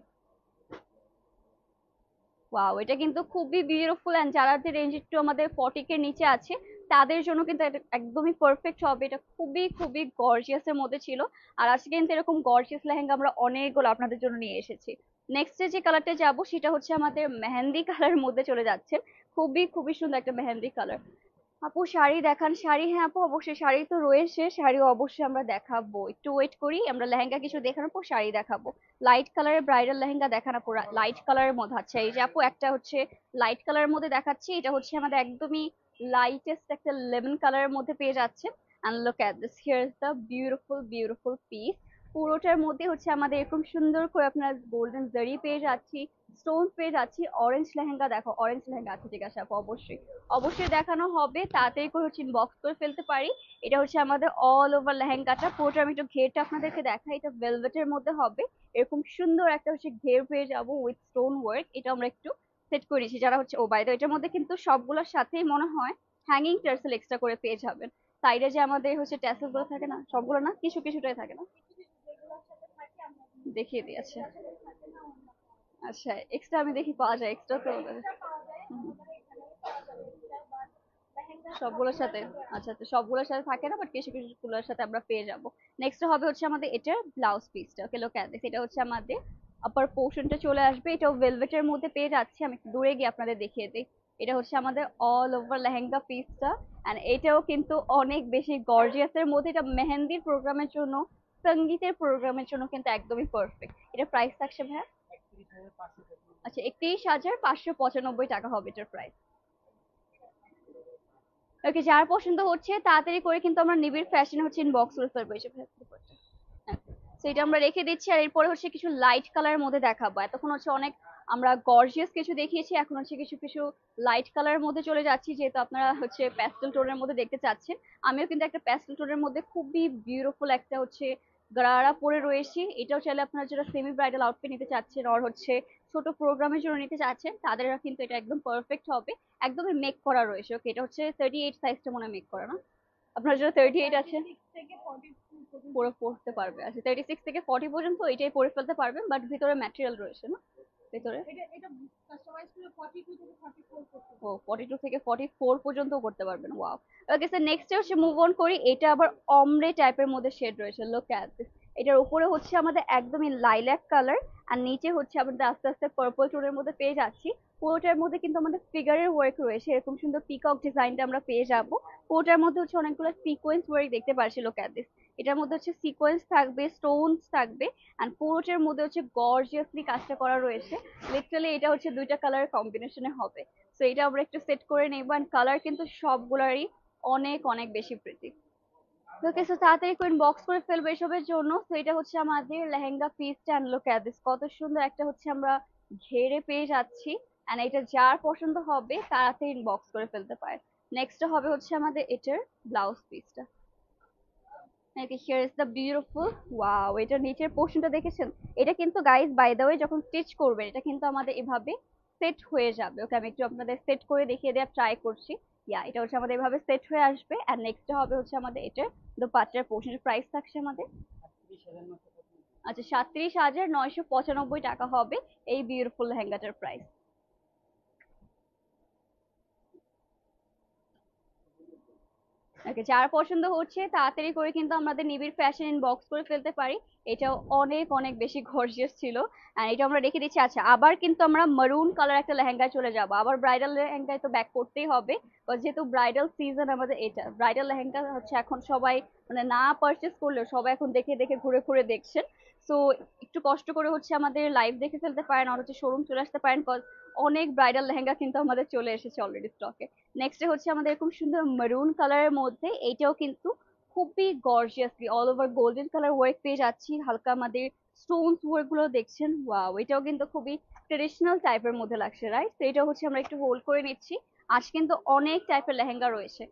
ওয়াও, এটা কিন্তু খুবই বিউটিফুল। এন্ড যারা রেঞ্জ একটু আমাদের 40 কে নিচে আছে, তাদের জন্য কিন্তু এটা একদমই পারফেক্ট হবে। এটা খুবই খুবই গর্জিয়াস এর মধ্যে ছিল। আর আজকে কিন্তু এরকম গর্জিয়াস লেহেঙ্গা আমরা অনেকগুলো আপনাদের জন্য নিয়ে এসেছি। নেক্সট যে কালারটা যাব সেটা হচ্ছে আমাদের মেহেন্দি কালারের মধ্যে চলে যাচ্ছে। খুবই খুবই সুন্দর একটা মেহেন্দি কালার। আপু শাড়ি দেখান। শাড়ি, হ্যাঁ আপু অবশ্যই, শাড়ি তো রয়েছে, শাড়ি অবশ্যই আমরা দেখাবো। একটু ওয়েট করি, আমরা লেহেঙ্গা কিছু দেখানোর পর শাড়ি দেখাবো। লাইট কালারের ব্রাইডাল লেহেঙ্গা দেখানো পর লাইট কালারের মধ্যে। আচ্ছা, এই যে আপু একটা হচ্ছে লাইট কালারের মধ্যে দেখাচ্ছি। এটা হচ্ছে আমাদের একদমই লাইটেস্ট একটা লেমন কালারের মধ্যে পেয়ে যাচ্ছে। And look at this, here is the beautiful beautiful piece. পুরোটার মধ্যে হচ্ছে আমাদের এরকম সুন্দর করে আপনার গোল্ডেন জারি পেয়ে যাচ্ছি, স্টোন পেয়ে যাচ্ছি। অরেঞ্জ লেহেঙ্গা দেখো, অরেঞ্জ লেহেঙ্গা আছে, ঠিক আছে আপু অবশ্যই অবশ্যই দেখানো হবে। তাড়াতাড়ি করে হচ্ছে ইনবক্স করে ফেলতে পারি। এটা হচ্ছে আমাদের অল ওভার লেহেঙ্গাটা পুরোটা। আমি একটু ঘেরটা আপনাদেরকে দেখাই, এটা ভেলভেটের মধ্যে হবে। এরকম সুন্দর একটা হচ্ছে ঘের পেয়ে যাবো উইথ স্টোন ওয়ার্ক। এটা আমরা একটু সেট করে দিয়েছি, যারা হচ্ছে ও বাইরে এটার মধ্যে কিন্তু সবগুলোর সাথেই মনে হয় হ্যাঙ্গিং টার্সেল এক্সট্রা করে পেয়ে যাবেন। সাইডে যে আমাদের হচ্ছে ট্যাসেল গুলো থাকে না, সবগুলো না, কিছু কিছুটাই থাকে না, দেখিয়ে দিয়েছে। আচ্ছা, এক্সট্রা আমি দেখি পাওয়া যায় এক্সট্রা তো। হুম, সবগুলোর সাথে। আচ্ছা, তো সবগুলোর সাথে থাকে না, বাট কিছু কিছু গুলোর সাথে আমরা পেয়ে যাব। নেক্সট হবে হচ্ছে আমাদের এটার ব্লাউজ পিসটা। ওকে, লোক অ্যাট দিস, এটা হচ্ছে আমাদের আপার পোর্শনটা চলে আসবে। এটাও ভেলভেটের মধ্যে পেয়ে যাচ্ছে। আমি একটু দূরে গিয়ে আপনাদের দেখিয়ে দিই। এটা হচ্ছে আমাদের অল ওভার লেহেঙ্গা পিসটা। এন্ড এটাও কিন্তু অনেক বেশি গর্জিয়াসের মধ্যে। এটা মেহেন্দির প্রোগ্রামের জন্য, সঙ্গীতের প্রোগ্রামের জন্য কিন্তু একদমই পারফেক্ট। এটা প্রাইস থাকছে ভাইয়া? আচ্ছা, 31,595 টাকা হবে এটার প্রাইস। ওকে, যার পছন্দ হচ্ছে তাড়াতাড়ি করে কিন্তু আমরা নিবিড় ফ্যাশন হচ্ছে ইনবক্স করে ফেলবো এসব। তো এটা আমরা রেখে দিচ্ছি। আর এরপরে হচ্ছে কিছু লাইট কালারের মধ্যে দেখাবো। এতক্ষণ হচ্ছে অনেক আমরা গর্জিয়াস কিছু দেখিয়েছি, এখন হচ্ছে কিছু কিছু লাইট কালারের মধ্যে চলে যাচ্ছি, যেহেতু আপনারা হচ্ছে প্যাস্টেল টোনের মধ্যে দেখতে চাচ্ছেন। আমিও কিন্তু একটা প্যাস্টেল টোনের মধ্যে খুবই বিউটিফুল একটা হচ্ছে গারারা পরে রয়েছি। এটাও চাইলে আপনারা যারা সেমি ব্রাইডাল আউটফিট নিতে চাচ্ছেন আর হচ্ছে ছোট প্রোগ্রামের জন্য নিতে চাচ্ছেন, তাদের কিন্তু এটা একদম পারফেক্ট হবে। একদমই মেক করা রয়েছে। ওকে, এটা হচ্ছে 38 সাইজটা মনে মেক করা না? আপনার যারা 38 আছে পুরো পড়তে পারবে। আচ্ছা, 36 থেকে 40 পর্যন্ত এটাই পরে ফেলতে পারবেন, বাট ভিতরে ম্যাটেরিয়াল রয়েছে না ভিতরে। ও, 42 থেকে 44 পর্যন্ত করতে পারবেন। ওয়াও। ওকে স্যার, নেক্সট হচ্ছে মুভ অন করি। এটা আবার অমরে টাইপের মধ্যে শেড রয়েছে। Look at this. এটার উপরে হচ্ছে আমাদের একদমই লাইল্যাক কালার, আর নিচে হচ্ছে আমাদের আস্তে আস্তে পার্পল টোনের মধ্যে পেয়ে যাচ্ছি। পুরোটার মধ্যে কিন্তু আমাদের ফিগারের ওয়ার্ক রয়েছে, এরকম সুন্দর পিকক ডিজাইনটা আমরা পেয়ে যাব। পুরোটার মধ্যে হচ্ছে অনেকগুলো সিকোয়েন্স ওয়ার্ক দেখতে পাচ্ছি। Look at this. এটার মধ্যে হচ্ছে সিকোয়েন্স থাকবে, স্টোনস থাকবে, এন্ড পুরোটার মধ্যে হচ্ছে গর্জিয়াসলি কাজটা করা রয়েছে। লিটারালি এটা হচ্ছে দুইটা কালার কম্বিনেশনে হবে। তো এটা আমরা একটু সেট করে নেব। এন্ড কালার কিন্তু সবগুলারই অনেক অনেক বেশি প্রিটি। ওকে, সো তাড়াতাড়ি করে বক্স করে ফেলবো এসবের জন্য। তো এটা হচ্ছে আমাদের লেহেঙ্গা পিসটা। এন্ড লুক অ্যাট দিস, কত সুন্দর একটা হচ্ছে আমরা ঘেরে পেয়ে যাচ্ছি। এন্ড এটা যার পছন্দ হবে তাড়াতাড়ি বক্স করে ফেলতে পারে। নেক্সট হবে হচ্ছে আমাদের এটার ব্লাউজ পিসটা। Okay, here is the beautiful. Wow, এটার নিচের পোর্শনটা দেখেছেন? এটা কিন্তু গাইস বাই দ্য ওয়ে যখন স্টিচ করবেন এটা কিন্তু আমাদের এভাবে সেট হয়ে যাবে। ওকে, আমি একটু আপনাদের সেট করে দেখিয়ে দেওয়ার ট্রাই করছি। ইয়া, এটা হচ্ছে আমাদের এভাবে সেট হয়ে আসবে। আর নেক্সট হবে হচ্ছে আমাদের এটার দোপাট্টার পোর্শনের প্রাইস থাকছে আমাদের। আচ্ছা, 37,995 টাকা হবে এই বিউটিফুল লেহেঙ্গাটার প্রাইস। ওকে, যার পছন্দ হচ্ছে তাড়াতাড়ি করে কিন্তু আমাদের নিবিড় ফ্যাশন ইনবক্স করে ফেলতে পারি। এটাও অনেক অনেক বেশি গর্জিয়াস ছিল। আর এটা আমরা রেখে দিচ্ছি। আচ্ছা, আবার কিন্তু আমরা মারুন কালার একটা লেহেঙ্গায় চলে যাব। আবার ব্রাইডাল লেহেঙ্গায় তো ব্যাক করতেই হবে, যেহেতু ব্রাইডাল সিজন আমাদের। এটা ব্রাইডাল লেহেঙ্গা হচ্ছে এখন সবাই মানে না পারচেস করলেও সবাই এখন দেখে দেখে ঘুরে ঘুরে দেখছেন। তো একটু কষ্ট করে হচ্ছে আমাদের লাইভ দেখে ফেলতে পারেন, আর হচ্ছে শোরুম চলে আসতে পারেন, অনেক ব্রাইডাল লেহেঙ্গা কিন্তু আমাদের চলে এসেছে অলরেডি স্টকে। নেক্সট হচ্ছে আমাদের এরকম সুন্দর মেরুন কালারের মধ্যে। এইটাও কিন্তু খুবই gorgeously all over golden colour work পেয়ে যাচ্ছি। হালকা আমাদের স্টোনস ওয়ার্ক গুলো দেখছেন। ওয়াও, এটাও কিন্তু খুবই ট্রেডিশনাল টাইপের মধ্যে লাগছে, রাইট? তো এটা হচ্ছে আমরা একটু হোল্ড করে নিচ্ছি। আজ কিন্তু অনেক টাইপের লেহেঙ্গা রয়েছে।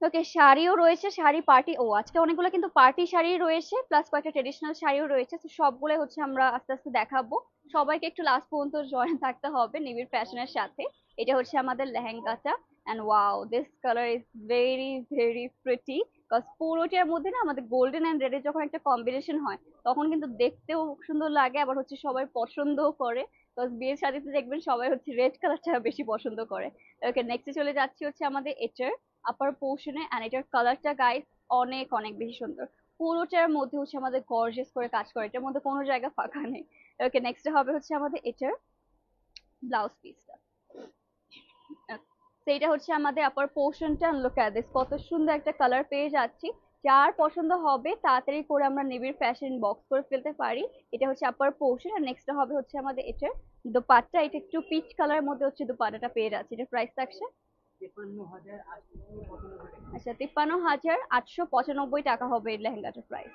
ওকে, শাড়িও রয়েছে, শাড়ি পার্টি, ও আজকে অনেকগুলো কিন্তু পার্টি শাড়ি রয়েছে, প্লাস কয়েকটা ট্রেডিশনাল শাড়িও রয়েছে। তো সবগুলো হচ্ছে আমরা আস্তে আস্তে দেখাবো। সবাইকে একটু লাস্ট পর্যন্ত জয়েন থাকতে হবে নিবিড় ফ্যাশনের সাথে। এটা হচ্ছে আমাদের লেহেঙ্গাটা। And wow, this colour is very very pretty. Because পুরোটার মধ্যে না আমাদের গোল্ডেন এন্ড রেড এর যখন একটা কম্বিনেশন হয় তখন কিন্তু দেখতেও সুন্দর লাগে, আবার হচ্ছে সবাই পছন্দও করে। বিকজ বিয়ের শাড়িতে দেখবেন সবাই হচ্ছে রেড কালারটা বেশি পছন্দ করে। ওকে, নেক্সটে চলে যাচ্ছি হচ্ছে আমাদের এটার আপার পোর্শনে। এন্ড এটার কালারটা গাইস অনেক অনেক বেশি সুন্দর। পুরোটার মধ্যে হচ্ছে আমাদের গর্জিয়াস করে কাজ করে, এটার মধ্যে কোনো জায়গা ফাঁকা নেই। ওকে, নেক্সট হবে হচ্ছে আমাদের এটার ব্লাউজ পিসটা। সেইটা হচ্ছে আমাদের আপার পোর্শনটা। লুক অ্যাট দিস, কত সুন্দর একটা কালার পেয়ে যাচ্ছি। যার পছন্দ হবে তাড়াতাড়ি করে আমরা নিবিড় ফ্যাশন বক্স করে ফেলতে পারি। এটা হচ্ছে আপার পোর্শন। আর নেক্সট হবে হচ্ছে আমাদের এটার দোপাট্টা। এটা একটু পিচ কালারের মধ্যে হচ্ছে দোপাট্টাটা পেয়ে যাচ্ছে। এটা প্রাইস থাকছে আচ্ছা 53,895 টাকা হবে এই লেহেঙ্গাটার প্রাইস।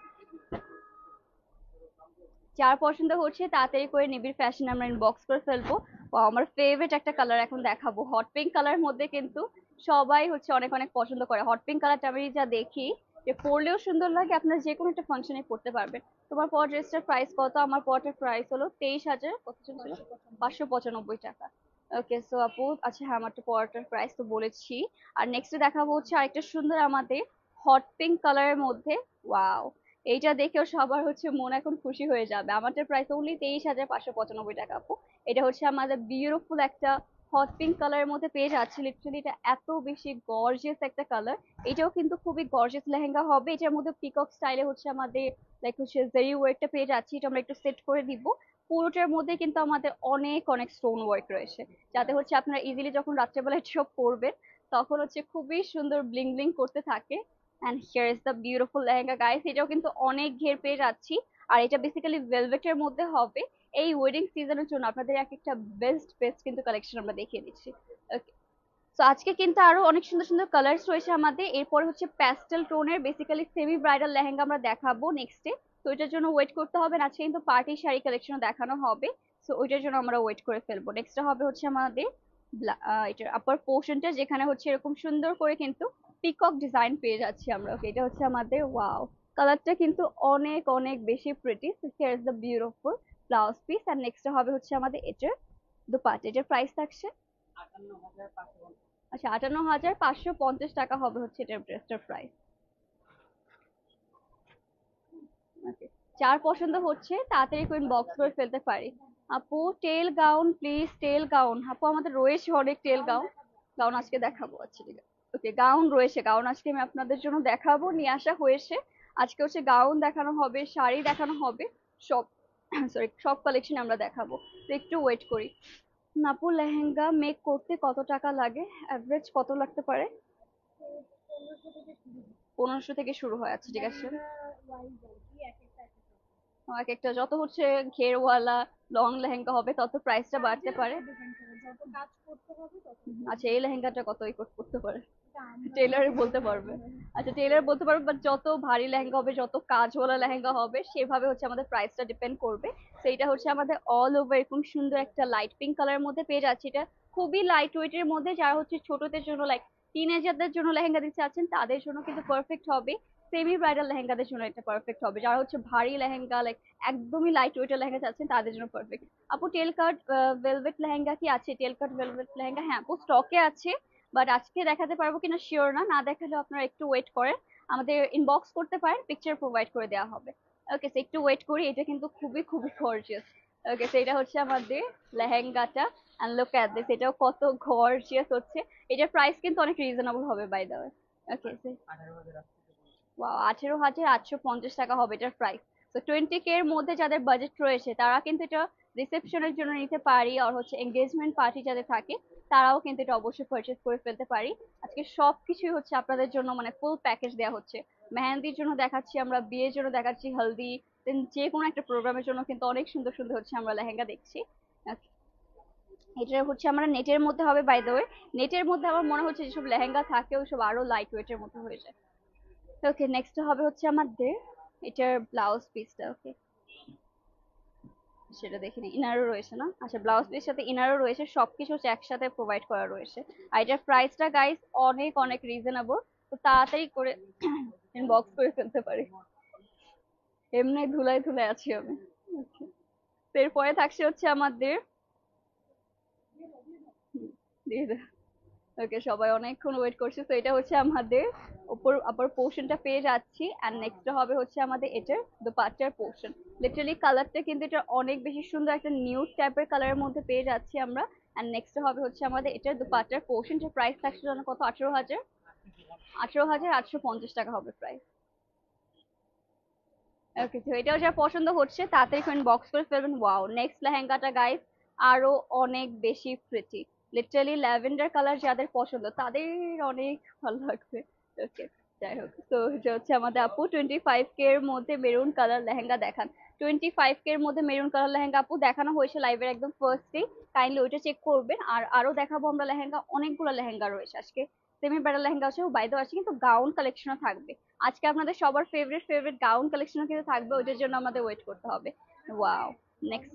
যার পছন্দ হচ্ছে তাড়াতাড়ি করে নিবিড় ফ্যাশন আমরা ইনবক্স করে ফেলবো। ও, আমার ফেভারিট একটা কালার এখন দেখাবো। হট পিঙ্ক কালার মধ্যে কিন্তু সবাই হচ্ছে অনেক অনেক পছন্দ করে। হট পিঙ্ক কালারটা আমি যা দেখি যে পরলেও সুন্দর লাগে, আপনার যে কোনো একটা ফাংশনে পরতে পারবেন। তোমার পর ড্রেসটার প্রাইস কত? আমার পরটার প্রাইস হলো 23,000 কত ছিল 595 টাকা। ওকে সো আপু, আচ্ছা হ্যাঁ, আমার তো পরটার প্রাইস তো বলেছি। আর নেক্সট দেখাবো হচ্ছে আরেকটা সুন্দর আমাদের হট পিঙ্ক কালারের মধ্যে। ওয়াও, এইটা দেখেও সবার হচ্ছে মন এখন খুশি হয়ে যাবে। আমারটার প্রাইস অনলি 23,595 টাকা আপু। এটা হচ্ছে আমাদের বিউটিফুল একটা হট পিঙ্ক কালারের মধ্যে পেয়ে যাচ্ছে। লিটারালি এটা এত বেশি গর্জিয়াস একটা কালার। এটাও কিন্তু খুবই গর্জিয়াস লেহেঙ্গা হবে। এটার মধ্যে পিকক স্টাইলে হচ্ছে আমাদের লাইক হচ্ছে জেরি ওয়ার্কটা পেয়ে যাচ্ছি। এটা আমরা একটু সেট করে দিব। পুরোটার মধ্যে কিন্তু আমাদের অনেক অনেক স্টোন ওয়ার্ক রয়েছে, যাতে হচ্ছে আপনারা ইজিলি যখন রাত্রেবেলা সব পরবেন তখন হচ্ছে খুবই সুন্দর ব্লিং ব্লিং করতে থাকে। And here is the beautiful lehenga guys. এটাও কিন্তু অনেক ঘের পেয়ে যাচ্ছি। আর এটা বেসিক্যালি ভেলভেটের মধ্যে হবে। এই ওয়েডিং সিজনের জন্য আপনাদের এক একটা বেস্ট বেস্ট কিন্তু কালেকশন আমরা দেখিয়ে দিচ্ছি। ওকে, তো আজকে কিন্তু আরো অনেক সুন্দর সুন্দর কালার্স রয়েছে আমাদের। এরপর হচ্ছে প্যাস্টেল টোনের বেসিক্যালি সেমি ব্রাইডাল লেহেঙ্গা আমরা দেখাবো নেক্সটে। তো ওইটার জন্য ওয়েট করতে হবে। আজকে কিন্তু পার্টি শাড়ি কালেকশনও দেখানো হবে। তো ওইটার জন্য আমরা ওয়েট করে ফেলবো। নেক্সট হবে হচ্ছে আমাদের এটার আপার পোর্শনটা, যেখানে হচ্ছে এরকম সুন্দর করে কিন্তু পিকক ডিজাইন পেয়ে যাচ্ছি আমরা। ওকে, এটা হচ্ছে আমাদের ওয়াও, কালারটা কিন্তু অনেক অনেক বেশি pretty. Here is the beautiful blouse piece. আর নেক্সট হবে হচ্ছে আমাদের এটার দোপাট্টা। এটার প্রাইস থাকছে আচ্ছা 58,550 টাকা হবে হচ্ছে এটার ড্রেসটার প্রাইস। ওকে, যার পছন্দ হচ্ছে তাড়াতাড়ি করে বক্স করে ফেলতে পারি। আপু টেল গাউন প্লিজ, টেল গাউন আপু আমাদের রয়েছে অনেক টেল গাউন। গাউন আজকে দেখাবো, আচ্ছা ঠিক আছে। ওকে, গাউন রয়েছে, গাউন আজকে আমি আপনাদের জন্য দেখাবো, নিয়ে আসা হয়েছে। আজকে হচ্ছে গাউন দেখানো হবে, শাড়ি দেখানো হবে, সব সরি সব কালেকশন আমরা দেখাবো। তো একটু ওয়েট করি। আপু লেহেঙ্গা মেক করতে কত টাকা লাগে? অ্যাভারেজ কত লাগতে পারে? 1500 থেকে শুরু হয়, আচ্ছা ঠিক আছে। এক একটা যত হচ্ছে ঘেরওয়ালা লং লেহেঙ্গা হবে তত প্রাইসটা বাড়তে পারে। আচ্ছা এই লেহেঙ্গাটা কত করতে পারে? টেলারই বলতে পারবে। আচ্ছা টেলার বলতে পারবে, বাট যত ভারী লেহেঙ্গা হবে, যত কাজওয়ালা লেহেঙ্গা হবে, সেভাবে হচ্ছে আমাদের প্রাইসটা ডিপেন্ড করবে। সেইটা হচ্ছে আমাদের অল ওভার এরকম সুন্দর একটা লাইট পিঙ্ক কালারের মধ্যে পেয়ে যাচ্ছে। এটা খুবই লাইট ওয়েটের মধ্যে, যারা হচ্ছে ছোটদের জন্য লাইক টিনেজারদের জন্য লেহেঙ্গা দিতে চাচ্ছেন তাদের জন্য কিন্তু পারফেক্ট হবে। সেমি ব্রাইডাল লেহেঙ্গাদের জন্য এটা পারফেক্ট হবে। যারা হচ্ছে ভারী লেহেঙ্গা লাইক একদমই লাইট ওয়েটের লেহেঙ্গা চাচ্ছেন তাদের জন্য পারফেক্ট। আপু টেল কাট ভেলভেট লেহেঙ্গা কি আছে? টেল কাট ভেলভেট লেহেঙ্গা হ্যাঁ আপু স্টকে আছে, বাট আজকে দেখাতে পারবো কিনা শিওর না। না দেখালে আপনারা একটু ওয়েট করেন, আমাদের ইনবক্স করতে পারেন, পিকচার প্রোভাইড করে দেওয়া হবে। ওকে, একটু ওয়েট করি। এটা কিন্তু খুবই খুবই গর্জিয়াস। ওকে, এটা হচ্ছে আমাদের লেহেঙ্গাটা। এন্ড লুক এট দিস, এটাও কত গর্জিয়াস হচ্ছে। এটার প্রাইস কিন্তু অনেক রিজনেবল হবে by the way. Okay, wow, 18,850 টাকা হবে এটার প্রাইস। তো 20K এর মধ্যে যাদের বাজেট রয়েছে তারা কিন্তু এটা রিসেপশনের জন্য নিতে পারি, আর হচ্ছে এঙ্গেজমেন্ট পার্টি যাদের থাকে তারাও কিন্তু এটা অবশ্যই পারচেজ করে ফেলতে পারি। আজকে সবকিছুই হচ্ছে আপনাদের জন্য মানে ফুল প্যাকেজ দেওয়া হচ্ছে। মেহেন্দির জন্য দেখাচ্ছি আমরা, বিয়ের জন্য দেখাচ্ছি, হলদি, দেন যে কোনো একটা প্রোগ্রামের জন্য কিন্তু অনেক সুন্দর সুন্দর হচ্ছে আমরা লেহেঙ্গা দেখছি। এটা হচ্ছে আমরা নেটের মধ্যে হবে বাই দ্য ওয়ে। নেটের মধ্যে আমার মনে হচ্ছে যেসব লেহেঙ্গা থাকে ওইসব আরো লাইট ওয়েটের মধ্যে হয়ে যায়। ওকে, নেক্সট হবে হচ্ছে আমাদের এটার ব্লাউজ পিসটা। ওকে, সেটা দেখিনি, ইনারও রয়েছে না? আচ্ছা, ব্লাউজ পিসের সাথে ইনারও রয়েছে, সবকিছু হচ্ছে একসাথে প্রোভাইড করা রয়েছে। আর এটার প্রাইসটা গাইস অনেক অনেক রিজনেবল। তো তাড়াতাড়ি করে বক্স করে ফেলতে পারি, এমনি ধুলাই ধুলাই আছি আমি। Okay. তো এরপরে থাকছে হচ্ছে আমাদের দিয়ে দে। ওকে, সবাই অনেকক্ষণ ওয়েট করছে। তো এটা হচ্ছে আমাদের উপর আপার পোর্শনটা পেয়ে যাচ্ছি। এন্ড নেক্সট হবে হচ্ছে আমাদের এটার দোপাট্টার পোর্শন। লিটারালি কালারটা কিন্তু এটা অনেক বেশি সুন্দর একটা নিউড টাইপের কালারের মধ্যে পেয়ে যাচ্ছি আমরা। এন্ড নেক্সট হবে হচ্ছে আমাদের এটার দোপাট্টার পোর্শন, যে প্রাইস থাকছে যেন কত, 18,850 টাকা হবে প্রাইস। ওকে, তো এটাও যা পছন্দ হচ্ছে তাড়াতাড়ি করে বক্স করে ফেলবেন। ওয়াও, নেক্সট লেহেঙ্গাটা গাইস আরো অনেক বেশি প্রিটি। লিটারালি ল্যাভেন্ডার কালার যাদের পছন্দ তাদের অনেক ভালো লাগবে। ওকে, যাই হোক, তো এটা হচ্ছে আমাদের আপু 25K এর মধ্যে মেরুন কালার লেহেঙ্গা দেখান। 25K এর মধ্যে মেরুন কালার লেহেঙ্গা আপু দেখানো হয়েছে লাইভের একদম ফার্স্টেই, কাইন্ডলি ওইটা চেক করবেন। আর আরো দেখাবো আমরা লেহেঙ্গা, অনেকগুলো লেহেঙ্গা রয়েছে আজকে। সেমি ব্রাইডাল লেহেঙ্গা আছে, বাইরে আছে, কিন্তু গাউন কালেকশনও থাকবে আজকে। আপনাদের সবার ফেভারিট ফেভারিট গাউন কালেকশনও কিন্তু থাকবে, ওইটার জন্য আমাদের ওয়েট করতে হবে। Wow, next.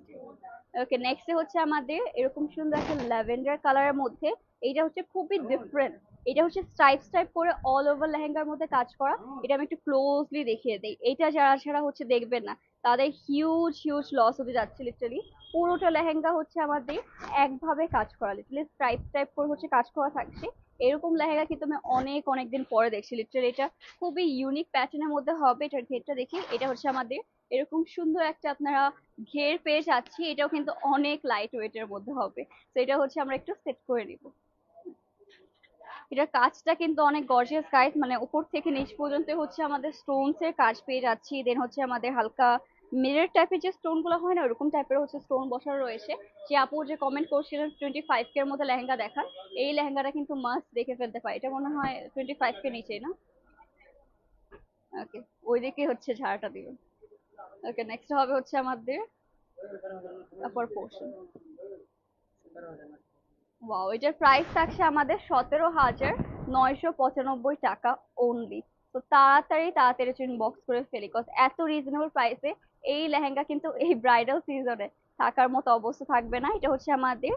ওকে, নেক্সট হচ্ছে আমাদের এরকম সুন্দর একটা ল্যাভেন্ডার কালারের মধ্যে। এইটা হচ্ছে খুবই ডিফারেন্ট, এটা হচ্ছে স্ট্রাইপ স্ট্রাইপ করে অল ওভার লেহেঙ্গার মধ্যে কাজ করা। এটা আমি একটু ক্লোজলি দেখিয়ে দিই। এটা যারা যারা হচ্ছে দেখবেন না তাদের হিউজ হিউজ লস হতে যাচ্ছে লিটারালি। পুরোটা লেহেঙ্গা হচ্ছে আমাদের একভাবে কাজ করা, লিটারালি স্ট্রাইপ স্ট্রাইপ করে হচ্ছে কাজ করা থাকছে। এরকম লেহেঙ্গা কিন্তু আমি অনেক অনেক দিন পরে দেখছি লিটারালি। এটা খুবই ইউনিক প্যাটার্নের মধ্যে হবে। এটার ঘেরটা দেখি, এটা হচ্ছে আমাদের এরকম সুন্দর একটা আপনারা ঘের পেয়ে যাচ্ছি। এটাও কিন্তু অনেক লাইট ওয়েটের মধ্যে হবে। তো এটা হচ্ছে আমরা একটু সেট করে নিব। এটার কাজটা কিন্তু অনেক গর্জিয়াস গাইস, মানে উপর থেকে নিচ পর্যন্ত হচ্ছে আমাদের স্টোনস এর কাজ পেয়ে যাচ্ছি। দেন হচ্ছে আমাদের হালকা মিরর টাইপের যে স্টোন গুলো হয় না, ওরকম টাইপের হচ্ছে স্টোন বসানো রয়েছে। যে আপু যে কমেন্ট করছিলেন 25 কে এর মধ্যে লেহেঙ্গা দেখান, এই লেহেঙ্গাটা কিন্তু মাস্ট দেখে ফেলতে পারে। এটা মনে হয় 25 কে নিচে না? ওকে, ওইদিকে হচ্ছে ঝাড়টা দিবেন। ওকে, নেক্সট হবে হচ্ছে আমাদের আপার পোর্শন। ওয়াও, এটার প্রাইস থাকছে আমাদের 17,995 টাকা অনলি। তো তাড়াতাড়ি তাড়াতাড়ি বক্স করে ফেলি, কজ এত রিজনেবল প্রাইসে এই লেহেঙ্গা কিন্তু এই ব্রাইডাল সিজনে থাকার মতো অবস্থা থাকবে না। এটা হচ্ছে আমাদের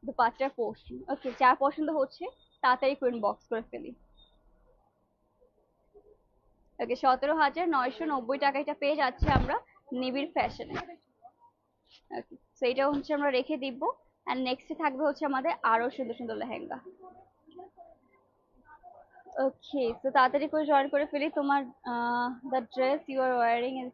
দুপাট্টার পোর্শন। ওকে, যার পছন্দ হচ্ছে তাড়াতাড়ি করে বক্স করে ফেলি। ওকে, 17,990 টাকা এটা পেয়ে যাচ্ছে আমরা নিবিড় ফ্যাশনে। ওকে, তো এটা হচ্ছে আমরা রেখে দিব। এন্ড নেক্সট থাকবে হচ্ছে আমাদের আরো সুন্দর সুন্দর লেহেঙ্গা। ওকে, তো তাড়াতাড়ি করে জয়েন করে ফেলি। তোমার the dress you are wearing is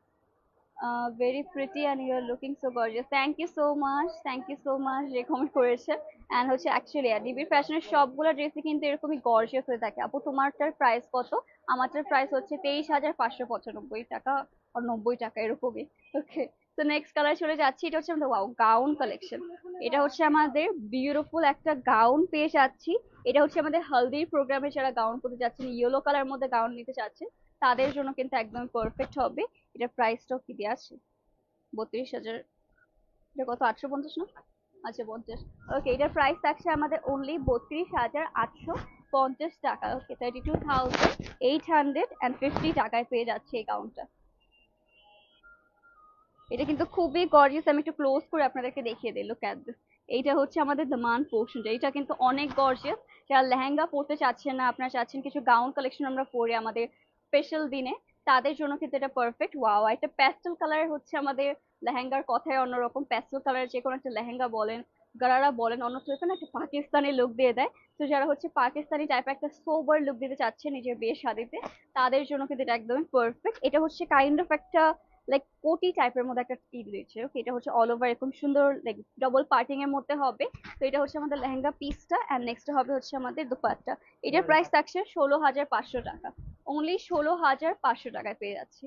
very pretty and you are looking so gorgeous. Thank you so much, thank you so much যে কমেন্ট করেছে। অ্যান্ড হচ্ছে অ্যাকচুয়ালি ডিবির ফ্যাশনের সবগুলো ড্রেসই কিন্তু এরকমই গর্জিয়াস হয়ে থাকে। আপু তোমারটার প্রাইস কত? আমারটার প্রাইস হচ্ছে 23,595 টাকা আর 90 টাকা এরকমই। ওকে, তো নেক্সট কালার চলে যাচ্ছি। এটা হচ্ছে আমাদের ওয়াও গাউন কালেকশন। এটা হচ্ছে আমাদের বিউটিফুল একটা গাউন পেয়ে যাচ্ছি। এটা হচ্ছে আমাদের হলদির প্রোগ্রামে যারা গাউন পরতে যাচ্ছেন, ইয়েলো কালার মধ্যে গাউন নিতে চাচ্ছেন, তাদের জন্য কিন্তু একদম পারফেক্ট হবে। এটা প্রাইসটাও কি দেওয়া আছে? 32,000। এটা কত, 850 না? আচ্ছা 50। ওকে, এটার প্রাইস থাকছে আমাদের অনলি 32,850 টাকা। ওকে, 32,850 টাকায় পেয়ে যাচ্ছে এই গাউনটা। এটা কিন্তু খুবই গর্জিয়াস। আমি একটু ক্লোজ করে আপনাদেরকে দেখিয়ে দিই। Look at this. এইটা হচ্ছে আমাদের দামান পোর্শনটা। এটা কিন্তু অনেক গর্জিয়াস। যারা লেহেঙ্গা পরতে চাচ্ছেন না, আপনারা চাচ্ছেন কিছু গাউন কালেকশন আমরা পরে আমাদের স্পেশাল দিনে, তাদের জন্য কিন্তু এটা পারফেক্ট। ওয়াও, একটা প্যাস্টেল কালার হচ্ছে আমাদের লেহেঙ্গার কথাই অন্যরকম। প্যাস্টেল কালার যে কোনো একটা লেহেঙ্গা বলেন, গারারা বলেন, অন্য টাইপের না একটা পাকিস্তানি লুক দিয়ে দেয়। তো যারা হচ্ছে পাকিস্তানি টাইপের একটা সোবার লুক দিতে চাচ্ছে নিজের বিয়ে শাদিতে, তাদের জন্য কিন্তু এটা একদমই পারফেক্ট। এটা হচ্ছে কাইন্ড অফ একটা লাইক কোটি টাইপের মধ্যে একটা টি দিয়েছে। ওকে, এটা হচ্ছে অল ওভার এরকম সুন্দর লাইক ডবল পার্টিং এর মধ্যে হবে। তো এটা হচ্ছে আমাদের লেহেঙ্গা পিসটা। এন্ড নেক্সট হবে হচ্ছে আমাদের দুপাট্টা। এটার প্রাইস থাকছে 16,500 টাকা। অনলি 16,500 টাকায় পেয়ে যাচ্ছি।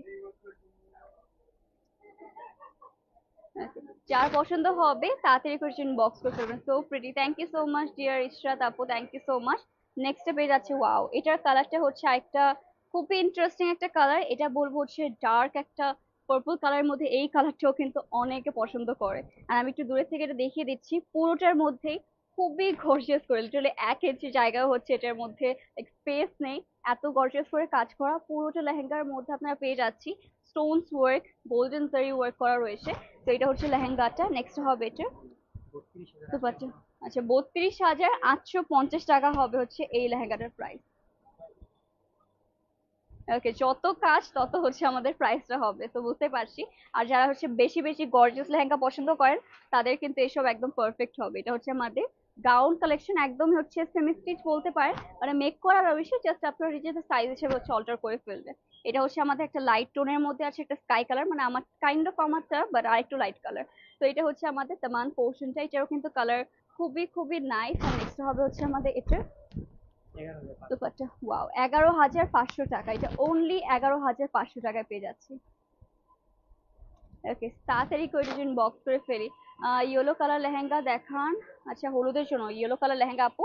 Okay. যার পছন্দ হবে তাড়াতাড়ি করে বক্স করে ফেলবেন। So pretty, thank you so much dear Ishrat apu, thank you so much. Next পেয়ে যাচ্ছে ওয়াও, এটার কালারটা হচ্ছে একটা খুবই ইন্টারেস্টিং একটা কালার। এটা বলবো হচ্ছে ডার্ক একটা পার্পল কালারের মধ্যে। এই কালারটাও কিন্তু অনেকে পছন্দ করে। আর আমি একটু দূরে থেকে এটা দেখিয়ে দিচ্ছি। পুরোটার মধ্যেই খুবই গর্জিয়াস করে, লিটারালি 1 ইঞ্চি জায়গাও হচ্ছে এটার মধ্যে স্পেস নেই। এত গর্জিয়াস করে কাজ করা পুরোটা লেহেঙ্গার মধ্যে আপনারা পেয়ে যাচ্ছি স্টোনস ওয়ার্ক, গোল্ডেন জারি ওয়ার্ক করা রয়েছে। তো এটা হচ্ছে লেহেঙ্গাটা। নেক্সট হবে এটা দুপাট্টা। আচ্ছা, 32,850 টাকা হবে হচ্ছে এই লেহেঙ্গাটার প্রাইস। ওকে, যত কাজ তত হচ্ছে আমাদের প্রাইসটা হবে, তো বুঝতে পারছি। আর যারা হচ্ছে বেশি বেশি গর্জিয়াস লেহেঙ্গা পছন্দ করেন, তাদের কিন্তু এসব একদম পারফেক্ট হবে। এটা হচ্ছে আমাদের গাউন কালেকশন, একদম হচ্ছে সেমি স্টিচ বলতে পারেন, মানে মেক করার অবশ্যই জাস্ট আপনার নিজেদের সাইজ হিসেবে হচ্ছে অল্টার করে ফেলবেন। এটা হচ্ছে আমাদের একটা লাইট টোনের মধ্যে আছে, একটা স্কাই কালার, মানে আমার কাইন্ড অফ আমারটা বাট আর একটু লাইট কালার। তো এটা হচ্ছে আমাদের তামান পোর্শনটা। এটারও কিন্তু কালার খুবই খুবই নাইস। আর নেক্সট হবে হচ্ছে আমাদের এটা দুপাট্টা। ওয়াও, 11,500 টাকা। এটা অনলি 11,500 টাকায় পেয়ে যাচ্ছি। ওকে, তাড়াতাড়ি করে যদি বক্স করে ফেলি। ইয়েলো কালার লেহেঙ্গা দেখান। আচ্ছা, হলুদের জন্য ইয়েলো কালার লেহেঙ্গা আপু।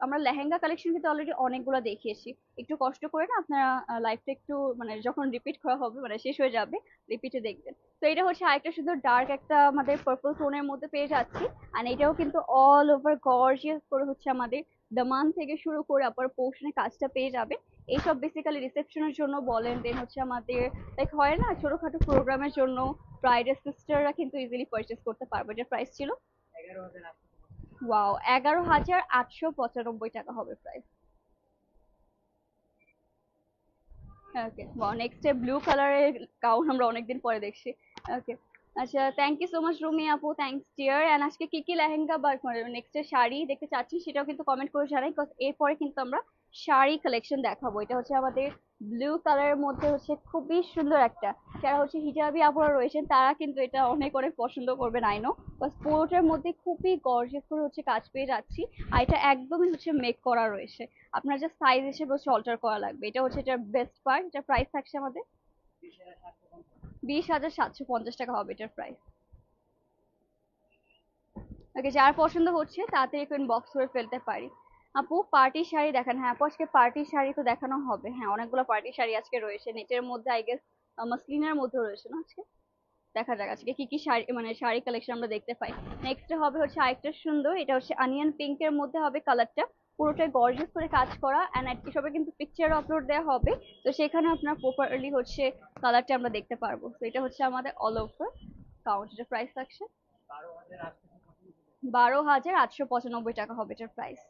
আমরা লেহেঙ্গা কালেকশন কিন্তু অলরেডি অনেকগুলো দেখিয়েছি। একটু কষ্ট করে না আপনারা লাইফটা একটু, মানে যখন রিপিট করা হবে, মানে শেষ হয়ে যাবে, রিপিটে দেখবেন। তো এটা হচ্ছে আরেকটা সুন্দর ডার্ক একটা আমাদের পার্পল টোনের মধ্যে পেয়ে যাচ্ছি। আর এটাও কিন্তু অল ওভার গর্জিয়াস করে হচ্ছে আমাদের দামান থেকে শুরু করে আপার পোর্শনে কাজটা পেয়ে যাবে। এইসব বেসিক্যালি রিসেপশনের জন্য বলেন, দেন হচ্ছে আমাদের লাইক হয় না ছোটখাটো প্রোগ্রামের জন্য ব্রাইডের সিস্টাররা কিন্তু ইজিলি পারচেস করতে পারবে। এটার প্রাইস ছিল ওয়াও, 11,895 টাকা হবে price. Okay, wow, next blue কালারের গাউন আমরা অনেকদিন পরে দেখছি। ওকে, আচ্ছা, thank you so much Rumi আপু, থ্যাংকস ডিয়ার। এন্ড আজকে কি কি লেহেঙ্গা বা নেক্সট শাড়ি দেখতে চাচ্ছি সেটাও কিন্তু কমেন্ট করে জানাই, বিকজ এরপরে কিন্তু আমরা শাড়ি কালেকশন দেখাবো। এটা হচ্ছে আমাদের ব্লু কালারের মধ্যে হচ্ছে খুবই সুন্দর একটা, যারা হচ্ছে হিজাবি আপুরা রয়েছেন তারা কিন্তু এটা অনেক অনেক পছন্দ করবেন আই নো, বাস পুরোটার মধ্যে খুবই গর্জিয়াস করে হচ্ছে কাজ পেয়ে যাচ্ছি। আর এটা একদমই হচ্ছে মেক করা রয়েছে, আপনার যে সাইজ হিসেবে হচ্ছে অল্টার করা লাগবে। এটা হচ্ছে এটার বেস্ট পার্ট। এটা প্রাইস থাকছে আমাদের 20,750 টাকা হবে এটার প্রাইস। ওকে, যার পছন্দ হচ্ছে তাড়াতাড়ি একটু ইনবক্স করে ফেলতে পারি। আপু পার্টি শাড়ি দেখান। হ্যাঁ আপু, আজকে পার্টি শাড়ি তো দেখানো হবে। হ্যাঁ, অনেকগুলো পার্টি শাড়ি আজকে রয়েছে, নেটের মধ্যে আই গেস মাসলিনের মধ্যে রয়েছে না আজকে। দেখা যাক আজকে কি কি শাড়ি শাড়ি কালেকশন আমরা দেখতে পাই। নেক্সট হবে হচ্ছে আরেকটা সুন্দর, এটা হচ্ছে অনিয়ন পিঙ্ক এর মধ্যে হবে কালারটা, পুরোটাই গর্জিয়াস করে কাজ করা এন্ড এসবে কিন্তু পিকচার আপলোড দেওয়া হবে, তো সেখানে আপনার প্রপারলি হচ্ছে কালারটা আমরা দেখতে পারবো। তো এটা হচ্ছে আমাদের অল ওভার কাউন্ট। এটা প্রাইস থাকছে 12,895 হবে এটার প্রাইস।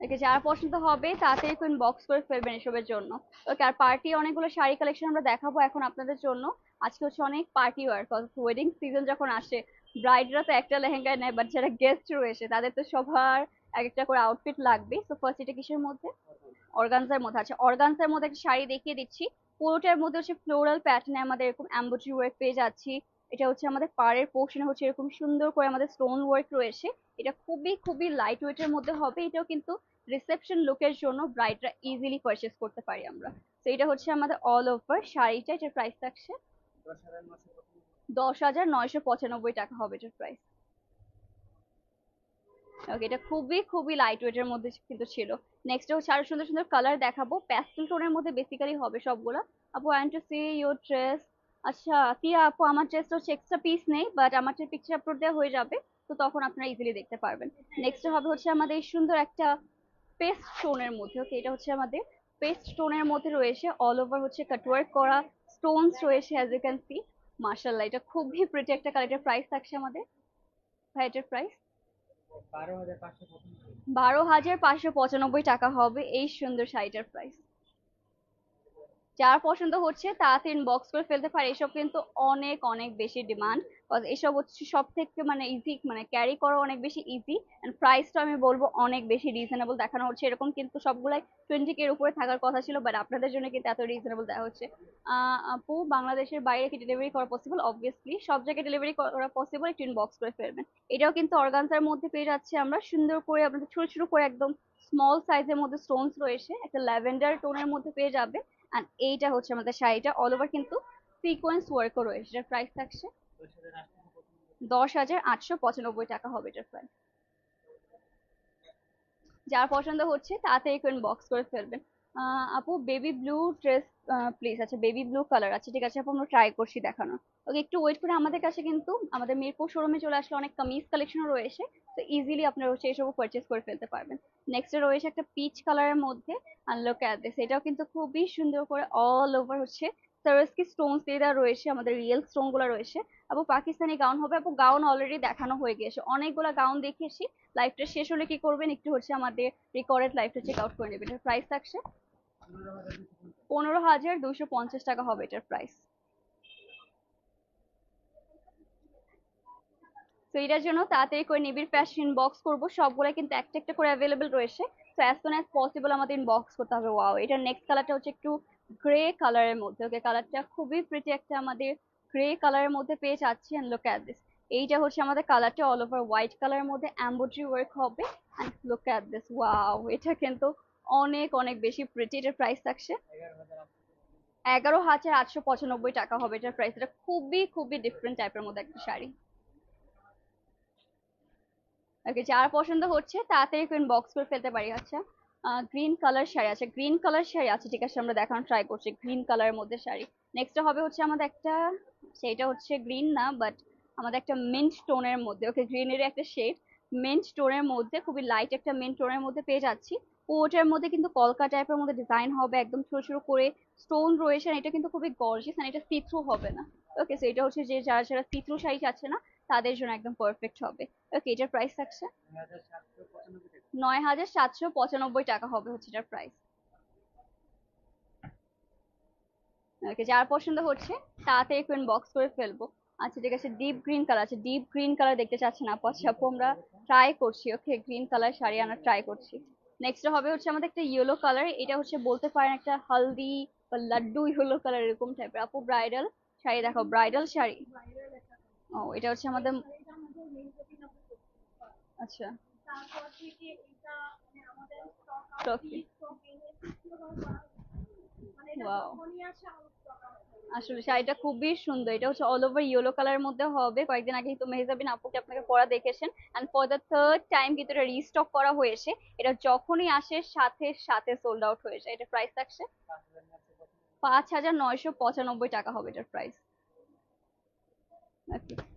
ওকে, যার পছন্দ হবে তাড়াতাড়ি একটু ইনবক্স করে ফেলবেন এসবের জন্য। ওকে, আর পার্টি অনেকগুলো শাড়ি কালেকশন আমরা দেখাবো এখন আপনাদের জন্য। আজকে হচ্ছে অনেক পার্টি ওয়ার, ওয়েডিং সিজন যখন আসে ব্রাইডরা তো একটা লেহেঙ্গা নেয়, বাট যারা গেস্ট রয়েছে তাদের তো সবার এক একটা করে আউটফিট লাগবে। তো ফার্স্ট এটা কিসের মধ্যে? অর্গানজার মধ্যে। আচ্ছা, অর্গানজার মধ্যে একটা শাড়ি দেখিয়ে দিচ্ছি। পুরোটার মধ্যে হচ্ছে ফ্লোরাল প্যাটার্নে আমাদের এরকম এমব্রয়ডারি ওয়ার্ক পেয়ে যাচ্ছি। এটা হচ্ছে আমাদের পাড়ের পোর্শনে হচ্ছে এরকম সুন্দর করে আমাদের স্টোন ওয়ার্ক রয়েছে। এটা খুবই খুবই লাইট ওয়েটের মধ্যে হবে। এটাও কিন্তু রিসেপশন লুকের জন্য ব্রাইডরা ইজিলি পারচেস করতে পারি আমরা। তো এটা হচ্ছে আমাদের অল ওভার শাড়িটা। এটার প্রাইস থাকছে 10,995 টাকা হবে এটার প্রাইস। ওকে, এটা খুবই খুবই লাইট ওয়েটের মধ্যে কিন্তু ছিল। নেক্সট হচ্ছে আরো সুন্দর সুন্দর কালার দেখাবো, প্যাস্টেল টোনের মধ্যে বেসিক্যালি হবে সবগুলা। আপু I want to C your dress. আচ্ছা তিয়া আপু, আমার ড্রেসটা হচ্ছে এক্সট্রা পিস নেই, বাট আমার পিকচার আপলোড দেওয়া হয়ে যাবে, তো তখন আপনারা ইজিলি দেখতে পারবেন। নেক্সট হবে হচ্ছে আমাদের এই সুন্দর একটা পেস্ট টোনের মধ্যে। ওকে, এটা হচ্ছে আমাদের পেস্ট টোনের মধ্যে রয়েছে, অল ওভার হচ্ছে কাটওয়ার্ক করা স্টোনস রয়েছে অ্যাজ ইউ ক্যান সি। মাশাআল্লাহ, এটা খুবই প্রিটি একটা কালার। এটার প্রাইস থাকছে আমাদের, ভাই এটার প্রাইস 12,595 টাকা হবে এই সুন্দর শাড়িটার প্রাইস। যার পছন্দ হচ্ছে তাড়াতাড়ি ইনবক্স করে ফেলতে পারে। এসব কিন্তু অনেক অনেক বেশি ডিমান্ড, এসব হচ্ছে সব থেকে ইজি, ক্যারি করা অনেক বেশি ইজি, এন্ড প্রাইসটা আমি বলবো অনেক বেশি রিজনেবল দেখানো হচ্ছে। এরকম কিন্তু সবগুলাই 20K এর উপরে থাকার কথা ছিল, বাট আপনাদের জন্য কিন্তু এত রিজনেবল দেওয়া হচ্ছে। আপু বাংলাদেশের বাইরে কি ডেলিভারি করা পসিবল? অবভিয়াসলি সব জায়গায় ডেলিভারি করা পসিবল, একটু ইনবক্স করে ফেলবেন। এটাও কিন্তু অর্গানজার মধ্যে পেয়ে যাচ্ছে আমরা সুন্দর করে, আপনাদের ছোট ছোট করে একদম স্মল সাইজের মধ্যে স্টোনস রয়েছে, একটা ল্যাভেন্ডার টোনের মধ্যে পেয়ে যাবে। আর এইটা হচ্ছে আমাদের শাড়িটা, অল ওভার কিন্তু সিকোয়েন্স ওয়ার্কও রয়েছে। এটার প্রাইস থাকছে 10,895 টাকা হবে এটার প্রাইস। যার পছন্দ হচ্ছে তাড়াতাড়ি করে বক্স করে ফেলবেন। আপু বেবি ব্লু ড্রেস প্লিজ। আচ্ছা, বেবি ব্লু কালার আছে, ঠিক আছে আপু, আমরা ট্রাই করছি দেখানো। ওকে, একটু ওয়েট করে, আমাদের কাছে কিন্তু আমাদের মিরপুর শোরুমে চলে আসলে অনেক কামিজ কালেকশনও রয়েছে, তো ইজিলি আপনারা হচ্ছে এসবও পারচেস করে ফেলতে পারবেন। নেক্সট রয়েছে একটা পিচ কালারের মধ্যে, আর লুক অ্যাট দিস, এটাও কিন্তু খুবই সুন্দর করে অল ওভার হচ্ছে সারস্কি স্টোনস দিয়ে দেওয়া রয়েছে, আমাদের রিয়েল স্টোন গুলো রয়েছে। আপু পাকিস্তানি গাউন হবে? আপু গাউন অলরেডি দেখানো হয়ে গিয়েছে, অনেকগুলা গাউন দেখিয়েছি। লাইভটা শেষ হলে কি করবেন, একটু হচ্ছে আমাদের রেকর্ডেড লাইভটা চেক আউট করে নেবেন। এটার প্রাইস থাকছে 15,250 টাকা হবে এটার প্রাইস। তো এটার জন্য তাড়াতাড়ি করে নিবিড় ফ্যাশন ইনবক্স করবো, সবগুলো কিন্তু একটা একটা করে অ্যাভেলেবেল রয়েছে, তো অ্যাজ সুন অ্যাজ পসিবল আমাদের ইনবক্স করতে হবে। ওয়াও, এটার নেক্সট কালারটা হচ্ছে একটু গ্রে কালারের মধ্যে। ওকে, কালারটা খুবই প্রিটি একটা আমাদের গ্রে কালারের মধ্যে পেয়ে যাচ্ছি। এন্ড লুক অ্যাট দিস, এইটা হচ্ছে আমাদের কালারটা অল ওভার হোয়াইট কালারের মধ্যে এমব্রয়ডারি ওয়ার্ক হবে। And look at this, wow, এটা কিন্তু অনেক অনেক বেশি প্রিটি। এটার প্রাইস থাকছে 11,895 টাকা হবে এটার প্রাইস। এটা খুবই খুবই ডিফারেন্ট টাইপের মধ্যে একটা শাড়ি। ওকে, যার পছন্দ হচ্ছে তাড়াতাড়ি বক্স করে ফেলতে পারি। আচ্ছা, গ্রিন কালার শাড়ি আছে, গ্রিন কালার শাড়ি আছে, ঠিক আছে আমরা দেখানোর ট্রাই করছি গ্রিন কালারের মধ্যে শাড়ি। নেক্সট হবে হচ্ছে আমাদের একটা, সেটা হচ্ছে গ্রিন না, বাট আমাদের একটা মিন্ট টোনের মধ্যে। ওকে, গ্রিনের একটা শেড মিন্ট টোনের মধ্যে, খুবই লাইট একটা মিন্ট টোনের মধ্যে পেয়ে যাচ্ছি। ওটার মধ্যে কিন্তু কলকা টাইপের মধ্যে ডিজাইন হবে, একদম ছোট ছোট করে স্টোন রয়েছে। এটা কিন্তু খুবই গর্জিয়াস, এটা সি থ্রু হবে না। ওকে, সো এটা হচ্ছে যে যারা যারা সি থ্রু শাড়ি চাচ্ছে না তাদের জন্য একদম পারফেক্ট হবে। ওকে, এটার প্রাইস থাকছে ৯,৭৯৫ টাকা হবে হচ্ছে এটার প্রাইস। ওকে, যার পছন্দ হচ্ছে তাতে একটু ইনবক্স করে ফেলবো। আচ্ছা ঠিক আছে, ডিপ গ্রিন কালার আছে, ডিপ গ্রিন কালার দেখতে চাচ্ছেন আপু? আচ্ছা আপু, আমরা ট্রাই করছি। ওকে, গ্রিন কালার শাড়ি আমরা ট্রাই করছি। নেক্সট হবে হচ্ছে আমাদের একটা ইয়েলো কালার, এটা হচ্ছে বলতে পারেন একটা হলদি বা লাড্ডু ইয়েলো কালার এরকম টাইপের। আপু ব্রাইডাল শাড়ি দেখো, ব্রাইডাল শাড়ি। ও, এটা হচ্ছে আমাদের, আচ্ছা টকি, ওয়াও, আসলে শাড়িটা খুবই সুন্দর। এটা হচ্ছে অল ওভার ইয়েলো কালারের মধ্যে হবে। কয়েকদিন আগে তো মেহজাবিন আপুকে আপনাকে পরা দেখেছেন, and for the third time কিন্তু এটা রিস্টক করা হয়েছে। এটা যখনই আসে সাথে সাথে সোল্ড আউট হয়ে যায়। এটা প্রাইস থাকছে ৫,৯৯৫ টাকা হবে এটার প্রাইস।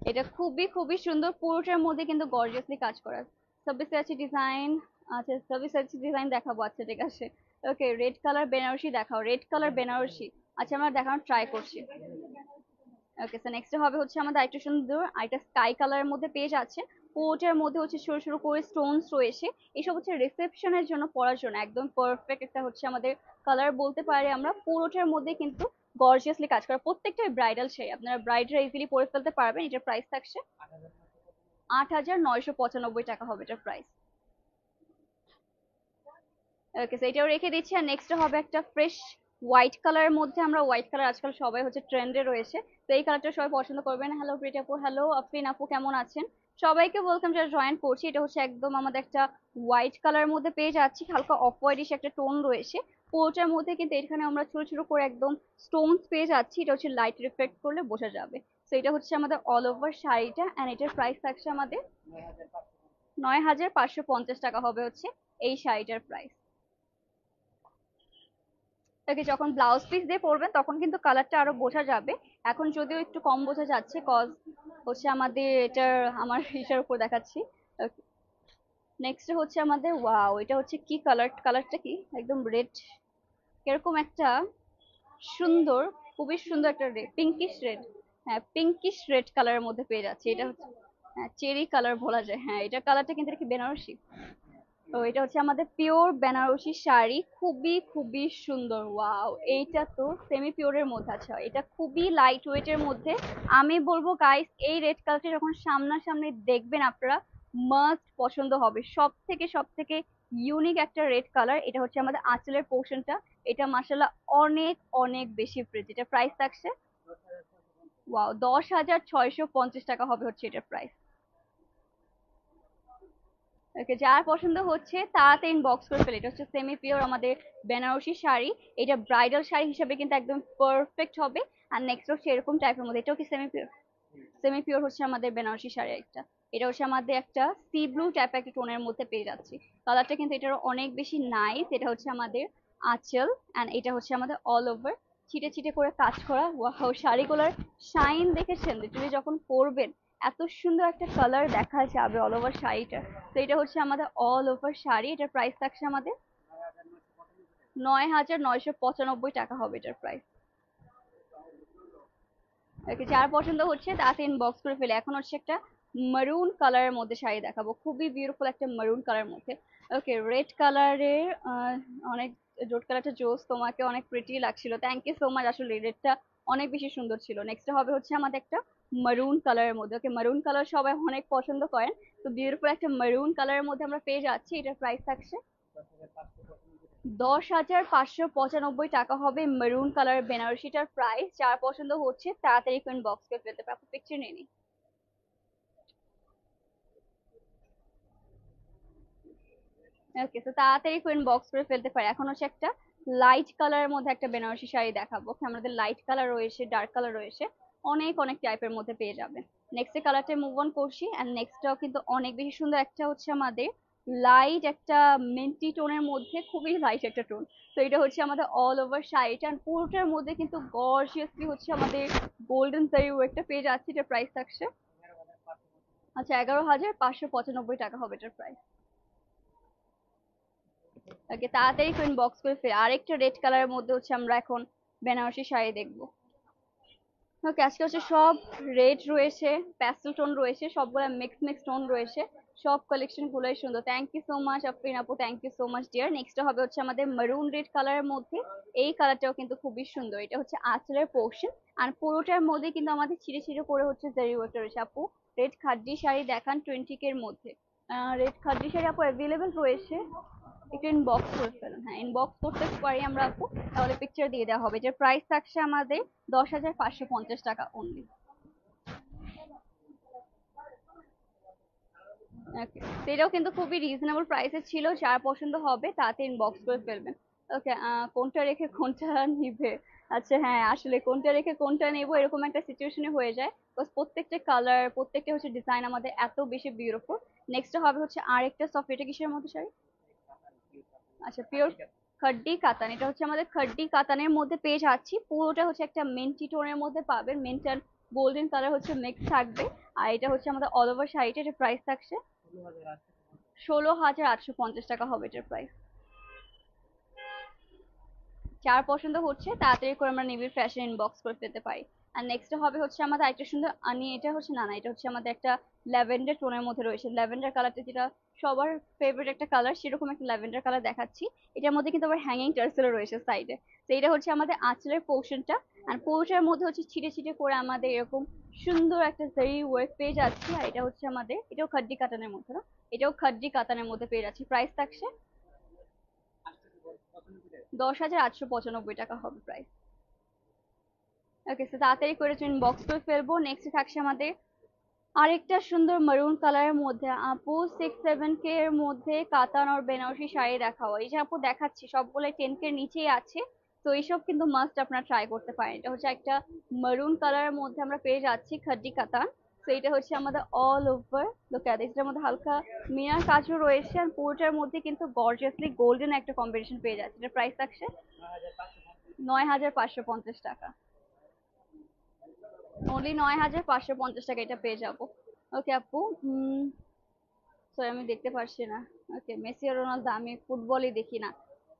এটা খুবই খুবই সুন্দর, পুরোটার মধ্যে কিন্তু গর্জিয়াসলি কাজ করা। সাবিসাচি ডিজাইন, আচ্ছা সাবিসাচি ডিজাইন দেখাবো। আচ্ছা ঠিক আছে, ওকে রেড কালার বেনারসি দেখাও, রেড কালার বেনারসি। আচ্ছা আমরা দেখানোর ট্রাই করছি। ওকে, সো নেক্সট হবে হচ্ছে আমাদের আরেকটু সুন্দর, আরেকটা স্কাই কালারের মধ্যে পেজ আছে। কোটের মধ্যে হচ্ছে ছোট ছোট করে স্টোনস রয়েছে। এসব হচ্ছে রিসেপশনের জন্য পরার জন্য একদম পারফেক্ট একটা হচ্ছে আমাদের কালার বলতে পারি আমরা। পুরোটার মধ্যে কিন্তু গর্জিয়াসলি কাজ করা, প্রত্যেকটা ব্রাইডাল শাড়ি আপনারা ব্রাইডরা ইজিলি পরে ফেলতে পারবেন। এটার প্রাইস থাকছে ৮,৯৯৫ টাকা হবে এটার প্রাইস। ওকে, সো এটাও রেখে দিচ্ছি। আর নেক্সট হবে একটা ফ্রেশ হোয়াইট কালারের মধ্যে, আমরা হোয়াইট কালার আজকাল সবাই হচ্ছে ট্রেন্ডে রয়েছে, তো এই কালারটা সবাই পছন্দ করবেন। হ্যালো প্রিটি আপু, হ্যালো আফরিন আপু, কেমন আছেন? সবাইকে ওয়েলকাম যারা জয়েন করছি। এটা হচ্ছে একদম আমাদের একটা হোয়াইট কালারের মধ্যে পেয়ে যাচ্ছি, হালকা অফ হোয়াইটিশ একটা টোন রয়েছে পুরোটার মধ্যে, কিন্তু এখানে আমরা ছোট ছোট করে একদম স্টোনস পেয়ে যাচ্ছি। এটা হচ্ছে লাইট রিফ্লেক্ট করলে বোঝা যাবে। তো এটা হচ্ছে আমাদের অল ওভার শাড়িটা, এন্ড এটার প্রাইস থাকছে আমাদের ৯,৫৫০ টাকা হবে হচ্ছে এই শাড়িটার প্রাইস। তাকে যখন ব্লাউজ পিস দিয়ে পরবেন তখন কিন্তু কালারটা আরো বোঝা যাবে। এখন যদিও একটু কম বোঝা যাচ্ছে, কজ হচ্ছে আমাদের এটার আমার ইসের উপর দেখাচ্ছি। নেক্সট হচ্ছে আমাদের, ওয়াও এটা হচ্ছে কি কালার, কালারটা কি একদম রেড, এরকম একটা সুন্দর, খুবই সুন্দর একটা রেড, পিঙ্কিশ রেড। হ্যাঁ, পিঙ্কিশ রেড কালারের মধ্যে পেয়ে যাচ্ছে। এটা হচ্ছে, হ্যাঁ চেরি কালার বলা যায়। হ্যাঁ, এটা কালারটা কিন্তু কি বেনারসি। তো এটা হচ্ছে আমাদের পিওর বেনারসি শাড়ি, খুবই খুবই সুন্দর। ওয়াও, এইটা তো সেমি পিওরের মধ্যে আছে, এটা খুবই লাইট ওয়েট এর মধ্যে। আমি বলবো গাইস, এই রেড কালারটা যখন সামনাসামনি দেখবেন আপনারা মাস্ট পছন্দ হবে। সব থেকে ইউনিক একটা রেড কালার। এটা হচ্ছে আমাদের আঁচলের পোর্শনটা, এটা মাশাআল্লাহ অনেক অনেক বেশি প্রিটি। এটা প্রাইস থাকছে, ওয়াও, ১০,৬৫০ টাকা হবে হচ্ছে এটার প্রাইস। ওকে, যার পছন্দ হচ্ছে তাতে ইনবক্স করে ফেলে। এটা হচ্ছে সেমি পিওর আমাদের বেনারসি শাড়ি, এটা ব্রাইডাল শাড়ি হিসেবে কিন্তু একদম পারফেক্ট হবে। আর নেক্সট হচ্ছে এরকম টাইপের মধ্যে, এটাও কি সেমি পিওর? সেমি পিওর হচ্ছে আমাদের বেনারসি শাড়ি একটা। এটা হচ্ছে আমাদের একটা সি ব্লু টাইপের একটা টোনের মধ্যে পেয়ে যাচ্ছি। কালারটা কিন্তু এটার অনেক বেশি নাইস। এটা হচ্ছে আমাদের আঁচল, এন্ড এটা হচ্ছে আমাদের অল ওভার ছিটে ছিটে করে কাজ করা। ওয়াও, শাড়িগুলোর শাইন দেখেছেন? লিটারালি যখন পরবেন এত সুন্দর একটা কালার দেখা যাবে অল ওভার শাড়িটা। তো এটা হচ্ছে আমাদের অল ওভার শাড়ি, এটার প্রাইস থাকছে আমাদের ৯,৯৯৫ টাকা হবে এটার প্রাইস। ওকে, যার পছন্দ হচ্ছে তাতে ইনবক্স করে ফেলে। এখন হচ্ছে একটা মারুন কালারের মধ্যে শাড়ি দেখাবো, খুবই বিউটিফুল একটা মারুন কালারের মধ্যে। ওকে, রেড কালারের, অনেক জোট কালারটা জোস, তোমাকে অনেক প্রিটি লাগছিল, থ্যাংক ইউ সো মাচ। আসলে রেডটা অনেক বেশি সুন্দর ছিল। নেক্সট হবে হচ্ছে আমাদের একটা মারুন কালারের মধ্যে। ওকে, মারুন কালার সবাই অনেক পছন্দ করেন, তো বিউটিফুল একটা মারুন কালারের মধ্যে আমরা পেয়ে যাচ্ছি। এটার প্রাইস থাকছে ১০,৫৯৫ টাকা হবে মেরুন কালার বেনারসিটার প্রাইস। যার পছন্দ হচ্ছে তাড়াতাড়ি কোন বক্স করে ফেলতে পারবো। পিকচার নিয়ে নি। ওকে, তো তাড়াতাড়ি কোন বক্স করে ফেলতে পারে। এখন হচ্ছে একটা লাইট কালারের মধ্যে একটা বেনারসি শাড়ি দেখাবো। আমাদের লাইট কালার রয়েছে, ডার্ক কালার রয়েছে, অনেক অনেক টাইপের মধ্যে পেয়ে যাবে। নেক্সট কালারটা মুভ অন করছি, এন্ড নেক্সটটাও কিন্তু অনেক বেশি সুন্দর। একটা হচ্ছে আমাদের লাইট একটা মিন্টি টোনের মধ্যে, খুবই লাইট একটা টোন। তো এটা হচ্ছে আমাদের অল ওভার শাড়িটা, আর পুরোটার মধ্যে কিন্তু গর্জিয়াসলি হচ্ছে আমাদের গোল্ডেন জারি ওয়ার্কটা পেয়ে যাচ্ছে। এটা প্রাইস থাকছে, আচ্ছা ১১,৫৯৫ টাকা হবে এটার প্রাইস। ওকে, তাড়াতাড়ি ইনবক্স করে ফেলে। আরেকটা রেড কালারের মধ্যে হচ্ছে আমরা এখন বেনারসি শাড়ি দেখবো। ওকে, আজকে হচ্ছে সব রেড রয়েছে, প্যাস্টেল টোন রয়েছে, সবগুলা মিক্স টোন রয়েছে। সব কালেকশন গুলোই সুন্দর। Thank you so much Afrin apu, thank you so much dear. Next হবে হচ্ছে আমাদের মেরুন রেড কালারের মধ্যে। এই কালারটাও কিন্তু খুবই সুন্দর। এটা হচ্ছে আঁচলের পোর্শন, আর পুরোটার মধ্যে কিন্তু আমাদের ছিঁড়ে ছিঁড়ে করে হচ্ছে জারি ওয়ার্ক রয়েছে। আপু রেড খাদ্দি শাড়ি দেখান 20K এর মধ্যে। রেড খাদ্দি শাড়ি আপু অ্যাভেলেবেল রয়েছে, একটু ইনবক্স করে ফেলুন। হ্যাঁ, ইনবক্স করতে পারি আমরা আপু, তাহলে পিকচার দিয়ে দেওয়া হবে। যে প্রাইস থাকছে আমাদের 10,550 টাকা অনলি। ওকে, এটাও কিন্তু খুবই রিজনেবল প্রাইসে ছিল। যার পছন্দ হবে তাতে ইনবক্স করে ফেলবেন। ওকে, কোনটা রেখে কোনটা নিবে? আচ্ছা হ্যাঁ, আসলে কোনটা রেখে কোনটা নেবো এরকম একটা সিচুয়েশনে হয়ে যায়, বিকজ প্রত্যেকটা কালার, প্রত্যেকটা হচ্ছে ডিজাইন আমাদের এত বেশি বিউটিফুল। নেক্সট হবে হচ্ছে আরেকটা সফট, এটা কিসের মধ্যে শাড়ি? আচ্ছা, পিওর খড্ডি কাতান। এটা হচ্ছে আমাদের খড্ডি কাতানের মধ্যে পেয়ে যাচ্ছি। পুরোটা হচ্ছে একটা মিন্টি টোনের মধ্যে পাবেন, মিন্ট আর গোল্ডেন কালার হচ্ছে মিক্স থাকবে। আর এটা হচ্ছে আমাদের অল ওভার শাড়িটা, এটা প্রাইস থাকছে 16,850 টাকা হবে এটার প্রাইস। যার পছন্দ হচ্ছে তাড়াতাড়ি করে আমরা নিবিড় ফ্যাশন ইনবক্স করে পেতে পারি। আর নেক্সট হবে হচ্ছে আমাদের আরেকটা সুন্দর আনি, এটা হচ্ছে না না, এটা হচ্ছে আমাদের একটা ল্যাভেন্ডার টোনের মধ্যে রয়েছে। ল্যাভেন্ডার কালারটা যেটা সবার ফেভারিট একটা কালার, সেরকম একটা ল্যাভেন্ডার কালার দেখাচ্ছি। এটার মধ্যে কিন্তু আবার হ্যাঙ্গিং টার্সেলও রয়েছে সাইডে। তো এটা হচ্ছে আমাদের আঁচলের পোর্শনটা, আর পোর্শনের মধ্যে হচ্ছে ছিটে ছিটে করে আমাদের এরকম সুন্দর একটা জারি ওয়ার্ক পেয়ে যাচ্ছি। আর এটা হচ্ছে আমাদের, এটাও খাড্ডি কাতানের মধ্যে না, এটাও খাড্ডি কাতানের মধ্যে পেয়ে যাচ্ছি। প্রাইস থাকছে 10,895 টাকা হবে প্রাইস। ওকে, সো তাড়াতাড়ি করে ইনবক্স করে ফেলবো। নেক্সট থাকছে আমাদের আরেকটা সুন্দর মারুন কালারের মধ্যে। আপু 6-7K এর মধ্যে কাতান আর বেনারসি শাড়ি দেখাও। এই যে আপু দেখাচ্ছি সবগুলো 10K এর নিচেই আছে। তো এইসব কিন্তু মাস্ট আপনারা ট্রাই করতে পারেন। এটা হচ্ছে একটা মারুন কালারের মধ্যে আমরা পেয়ে যাচ্ছি খাদ্দি কাতান। তো এটা হচ্ছে আমাদের অল ওভার লুক এট, এটার মধ্যে হালকা মিনার কাজও রয়েছে, আর পুরোটার মধ্যে কিন্তু গর্জিয়াসলি গোল্ডেন একটা কম্বিনেশন পেয়ে যাচ্ছে। এটা প্রাইস থাকছে 9,550 টাকা। অনলি 9,550 টাকা এটা পেয়ে যাবো। ওকে আপু, সরি আমি দেখতে পারছি না। ওকে, মেসি আর রোনালদো, আমি ফুটবলই দেখি না,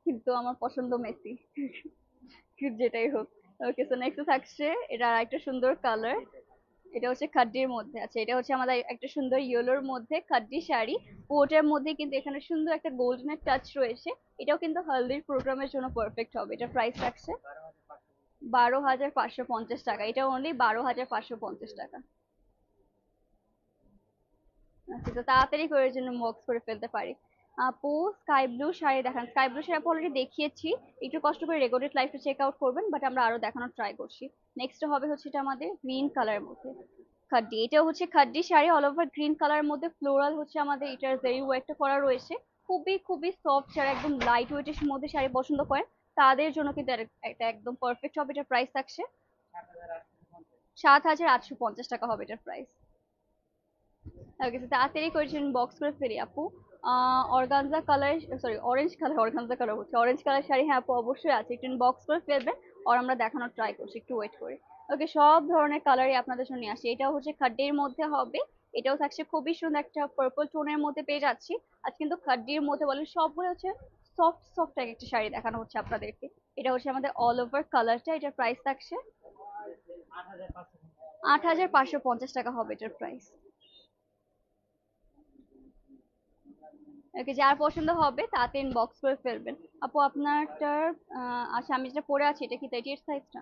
কিন্তু আমার পছন্দ মেসি। যেটাই হোক। ওকে, সো নেক্সট থাকছে এটা একটা সুন্দর কালার। এটা হচ্ছে খাড্ডির মধ্যে। আচ্ছা, এটা হচ্ছে আমাদের একটা সুন্দর ইয়েলোর মধ্যে খাড্ডি শাড়ি। ওটার মধ্যে কিন্তু এখানে সুন্দর একটা গোল্ডেনের টাচ রয়েছে। এটাও কিন্তু হলদির প্রোগ্রামের জন্য পারফেক্ট হবে। এটা প্রাইস থাকছে 12,550 টাকা। এটা অনলি 12,550 টাকা। আচ্ছা, তো তাড়াতাড়ি করে জন্য বক্স করে ফেলতে পারি। আপু স্কাই ব্লু শাড়ি দেখান। স্কাই ব্লু শাড়ি আপু অলরেডি দেখিয়েছি, একটু কষ্ট করে রেকর্ডেড লাইফটা চেক আউট করবেন, বাট আমরা আরো দেখানোর ট্রাই করছি। নেক্সট হবে হচ্ছে এটা আমাদের গ্রিন কালারের মধ্যে খাড্ডি। এটাও হচ্ছে খাড্ডি শাড়ি, অল ওভার গ্রিন কালারের মধ্যে ফ্লোরাল হচ্ছে আমাদের এটার জারি ওয়ার্কটা করা রয়েছে। খুবই খুবই সফট শাড়ি, একদম লাইট ওয়েটের মধ্যে শাড়ি পছন্দ করেন তাদের জন্য কিন্তু এটা একদম পারফেক্ট হবে। এটার প্রাইস থাকছে 7,850 টাকা হবে এটার প্রাইস। ওকে, তো তাড়াতাড়ি করে বক্স করে ফেলি আপু। Organza colour, sorry orange colour, organza colour হচ্ছে অরেঞ্জ কালার শাড়ি। হ্যাঁ আপু অবশ্যই আছে, একটু বক্স করে ফেলবেন আর আমরা দেখানোর ট্রাই করছি, একটু ওয়েট করে। ওকে, সব ধরনের কালারই আপনাদের জন্য নিয়ে আসি। এটাও হচ্ছে খাড্ডির মধ্যে হবে। এটাও থাকছে খুবই সুন্দর একটা পার্পল টোনের মধ্যে পেয়ে যাচ্ছি। আজ কিন্তু খাড্ডির মধ্যে বলে সবগুলো হচ্ছে সফট সফট একটা শাড়ি দেখানো হচ্ছে আপনাদেরকে। এটা হচ্ছে আমাদের অল ওভার কালারটা। এটার প্রাইস থাকছে 8,550 টাকা হবে এটার প্রাইস। ওকে, যার পছন্দ হবে তাতে ইনবক্স করে ফেলবেন। আপু আপনারটার আচ্ছা, আমি যেটা পরে আছি এটা কি 38 সাইজটা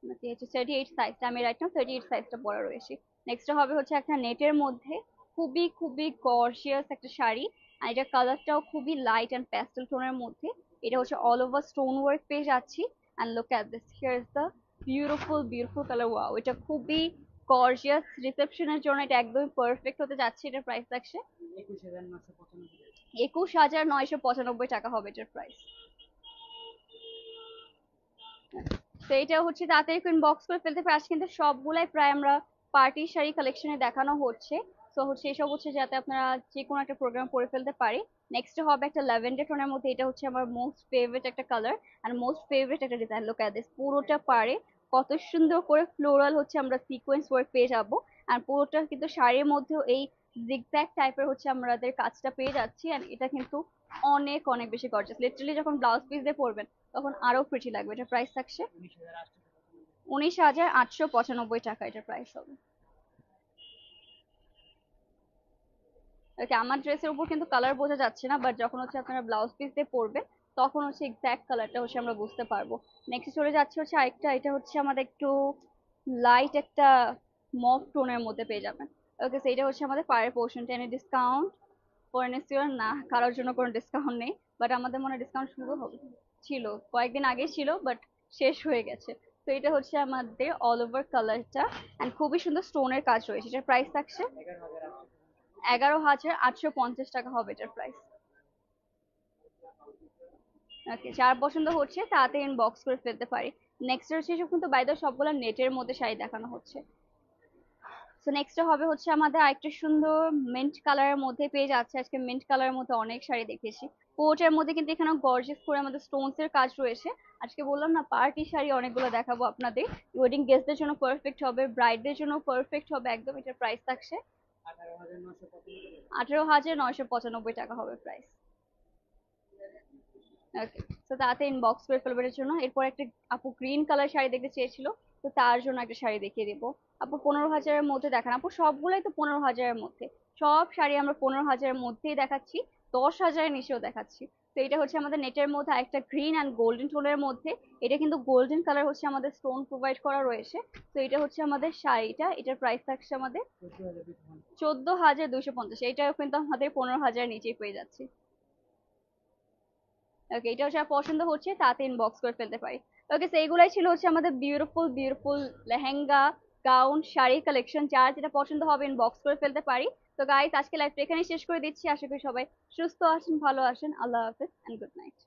নাকি হচ্ছে 38 সাইজটা? আমি রাইট নাও 38 সাইজটা পরে রয়েছি। নেক্সট হবে হচ্ছে একটা নেটের মধ্যে খুবই খুবই গর্জিয়াস একটা শাড়ি। আর এটা কালারটাও খুবই লাইট অ্যান্ড প্যাস্টেল টোনের মধ্যে। এটা হচ্ছে অল ওভার স্টোন ওয়ার্ক পেয়ে যাচ্ছি। And look at this, here is the beautiful beautiful colour. Wow, এটা খুবই গর্জিয়াস, রিসেপশনের জন্য এটা একদমই পারফেক্ট হতে যাচ্ছে। এটার প্রাইস থাকছে 21,995 টাকা হবে এটার প্রাইস। তো এটা হচ্ছে তাড়াতাড়ি বক্স করে ফেলতে পারি। আজকে কিন্তু সবগুলাই প্রায় আমরা পার্টি শাড়ি কালেকশনে দেখানো হচ্ছে। তো হচ্ছে এসব হচ্ছে যাতে আপনারা যে কোনো একটা প্রোগ্রাম করে ফেলতে পারি। নেক্সট হবে একটা ল্যাভেন্ডার টোনের মধ্যে। এটা হচ্ছে আমার মোস্ট ফেভারিট একটা কালার আর মোস্ট ফেভারিট একটা ডিজাইন। লুক এট দিস, পুরোটা পারে কত সুন্দর করে ফ্লোরাল হচ্ছে আমরা সিকোয়েন্স ওয়ার্ক পেয়ে যাবো। আর পুরোটা কিন্তু শাড়ির মধ্যেও এই জিগজ্যাগ টাইপের হচ্ছে আমাদের কাজটা পেয়ে যাচ্ছি। আর এটা কিন্তু অনেক অনেক বেশি গর্জিয়াস। লিটারালি যখন ব্লাউজ পিস দিয়ে পরবেন তখন আরো প্রিটি লাগবে। এটা প্রাইস থাকছে 19,895 টাকা এটার প্রাইস হবে। ওকে, আমার ড্রেসের উপর কিন্তু কালার বোঝা যাচ্ছে না, বাট যখন হচ্ছে আপনারা ব্লাউজ পিস দিয়ে পরবে তখন হচ্ছে এক্স্যাক্ট কালারটা হচ্ছে আমরা বুঝতে পারবো। নেক্সট চলে যাচ্ছে হচ্ছে আরেকটা, এটা হচ্ছে আমাদের একটু লাইট একটা মফ টোনের মধ্যে পেয়ে যাবেন। ওকে, সেইটা হচ্ছে আমাদের পায়ের পোর্শনটা। এনে ডিসকাউন্ট ফর শিওর না, কারোর জন্য কোনো ডিসকাউন্ট নেই, বাট আমাদের মনে ডিসকাউন্ট শুরু হবে, ছিল কয়েকদিন আগে ছিল, বাট শেষ হয়ে গেছে। তো এটা হচ্ছে আমাদের অল ওভার কালারটা, এন্ড খুবই সুন্দর স্টোনের কাজ রয়েছে। এটার প্রাইস থাকছে 11,850 টাকা হবে এটার প্রাইস। ওকে, যার পছন্দ হচ্ছে তাতে ইনবক্স করে ফেলতে পারি। নেক্সট হচ্ছে এসব কিন্তু বাইরে সবগুলো নেটের মধ্যে শাড়ি দেখানো হচ্ছে। সো নেক্সট হবে হচ্ছে আমাদের আরেকটা সুন্দর মিন্ট কালারের মধ্যে পেয়ে যাচ্ছে। আজকে মিন্ট কালারের মধ্যে অনেক শাড়ি দেখেছি, কোটের মধ্যে কিন্তু এখানে গর্জিয়াস করে আমাদের স্টোনস এর কাজ রয়েছে। আজকে বললাম না, পার্টি শাড়ি অনেকগুলো দেখাবো আপনাদের। ওয়েডিং গেস্টদের জন্য পারফেক্ট হবে, ব্রাইডদের জন্য পারফেক্ট হবে একদম। এটার প্রাইস থাকছে 18,995 টাকা হবে প্রাইস। ওকে, তো তাতে ইনবক্স করে ফেলবে এর জন্য। এরপর একটা আপু গ্রিন কালার শাড়ি দেখতে চেয়েছিল, তো তার জন্য একটা শাড়ি দেখিয়ে দিব। আপু 15,000-এর মধ্যে দেখান। আপু সবগুলোই তো 15,000-এর মধ্যে, সব শাড়ি আমরা 15,000-এর মধ্যেই দেখাচ্ছি, 10,000-এর নিচেও দেখাচ্ছি। তো এটা হচ্ছে আমাদের নেটের মধ্যে একটা গ্রিন অ্যান্ড গোল্ডেন টোনের মধ্যে। এটা কিন্তু গোল্ডেন কালার হচ্ছে আমাদের স্টোন প্রোভাইড করা রয়েছে। তো এটা হচ্ছে আমাদের শাড়িটা, এটার প্রাইস থাকছে আমাদের 14,250। এটাও কিন্তু আমাদের 15,000 নিচেই পেয়ে যাচ্ছে। ওকে, এটা হচ্ছে পছন্দ হচ্ছে তাতে ইনবক্স করে ফেলতে পারি। ওকে, সেইগুলাই ছিল হচ্ছে আমাদের beautiful beautiful lehenga, gown, sari collection. যার যেটা পছন্দ হবে ইনবক্স করে ফেলতে পারি। তো গাইস, আজকে লাইভটা এখানেই শেষ করে দিচ্ছি। আশা করি সবাই সুস্থ আছেন, ভালো আছেন। আল্লাহ হাফেজ এন্ড গুড নাইট।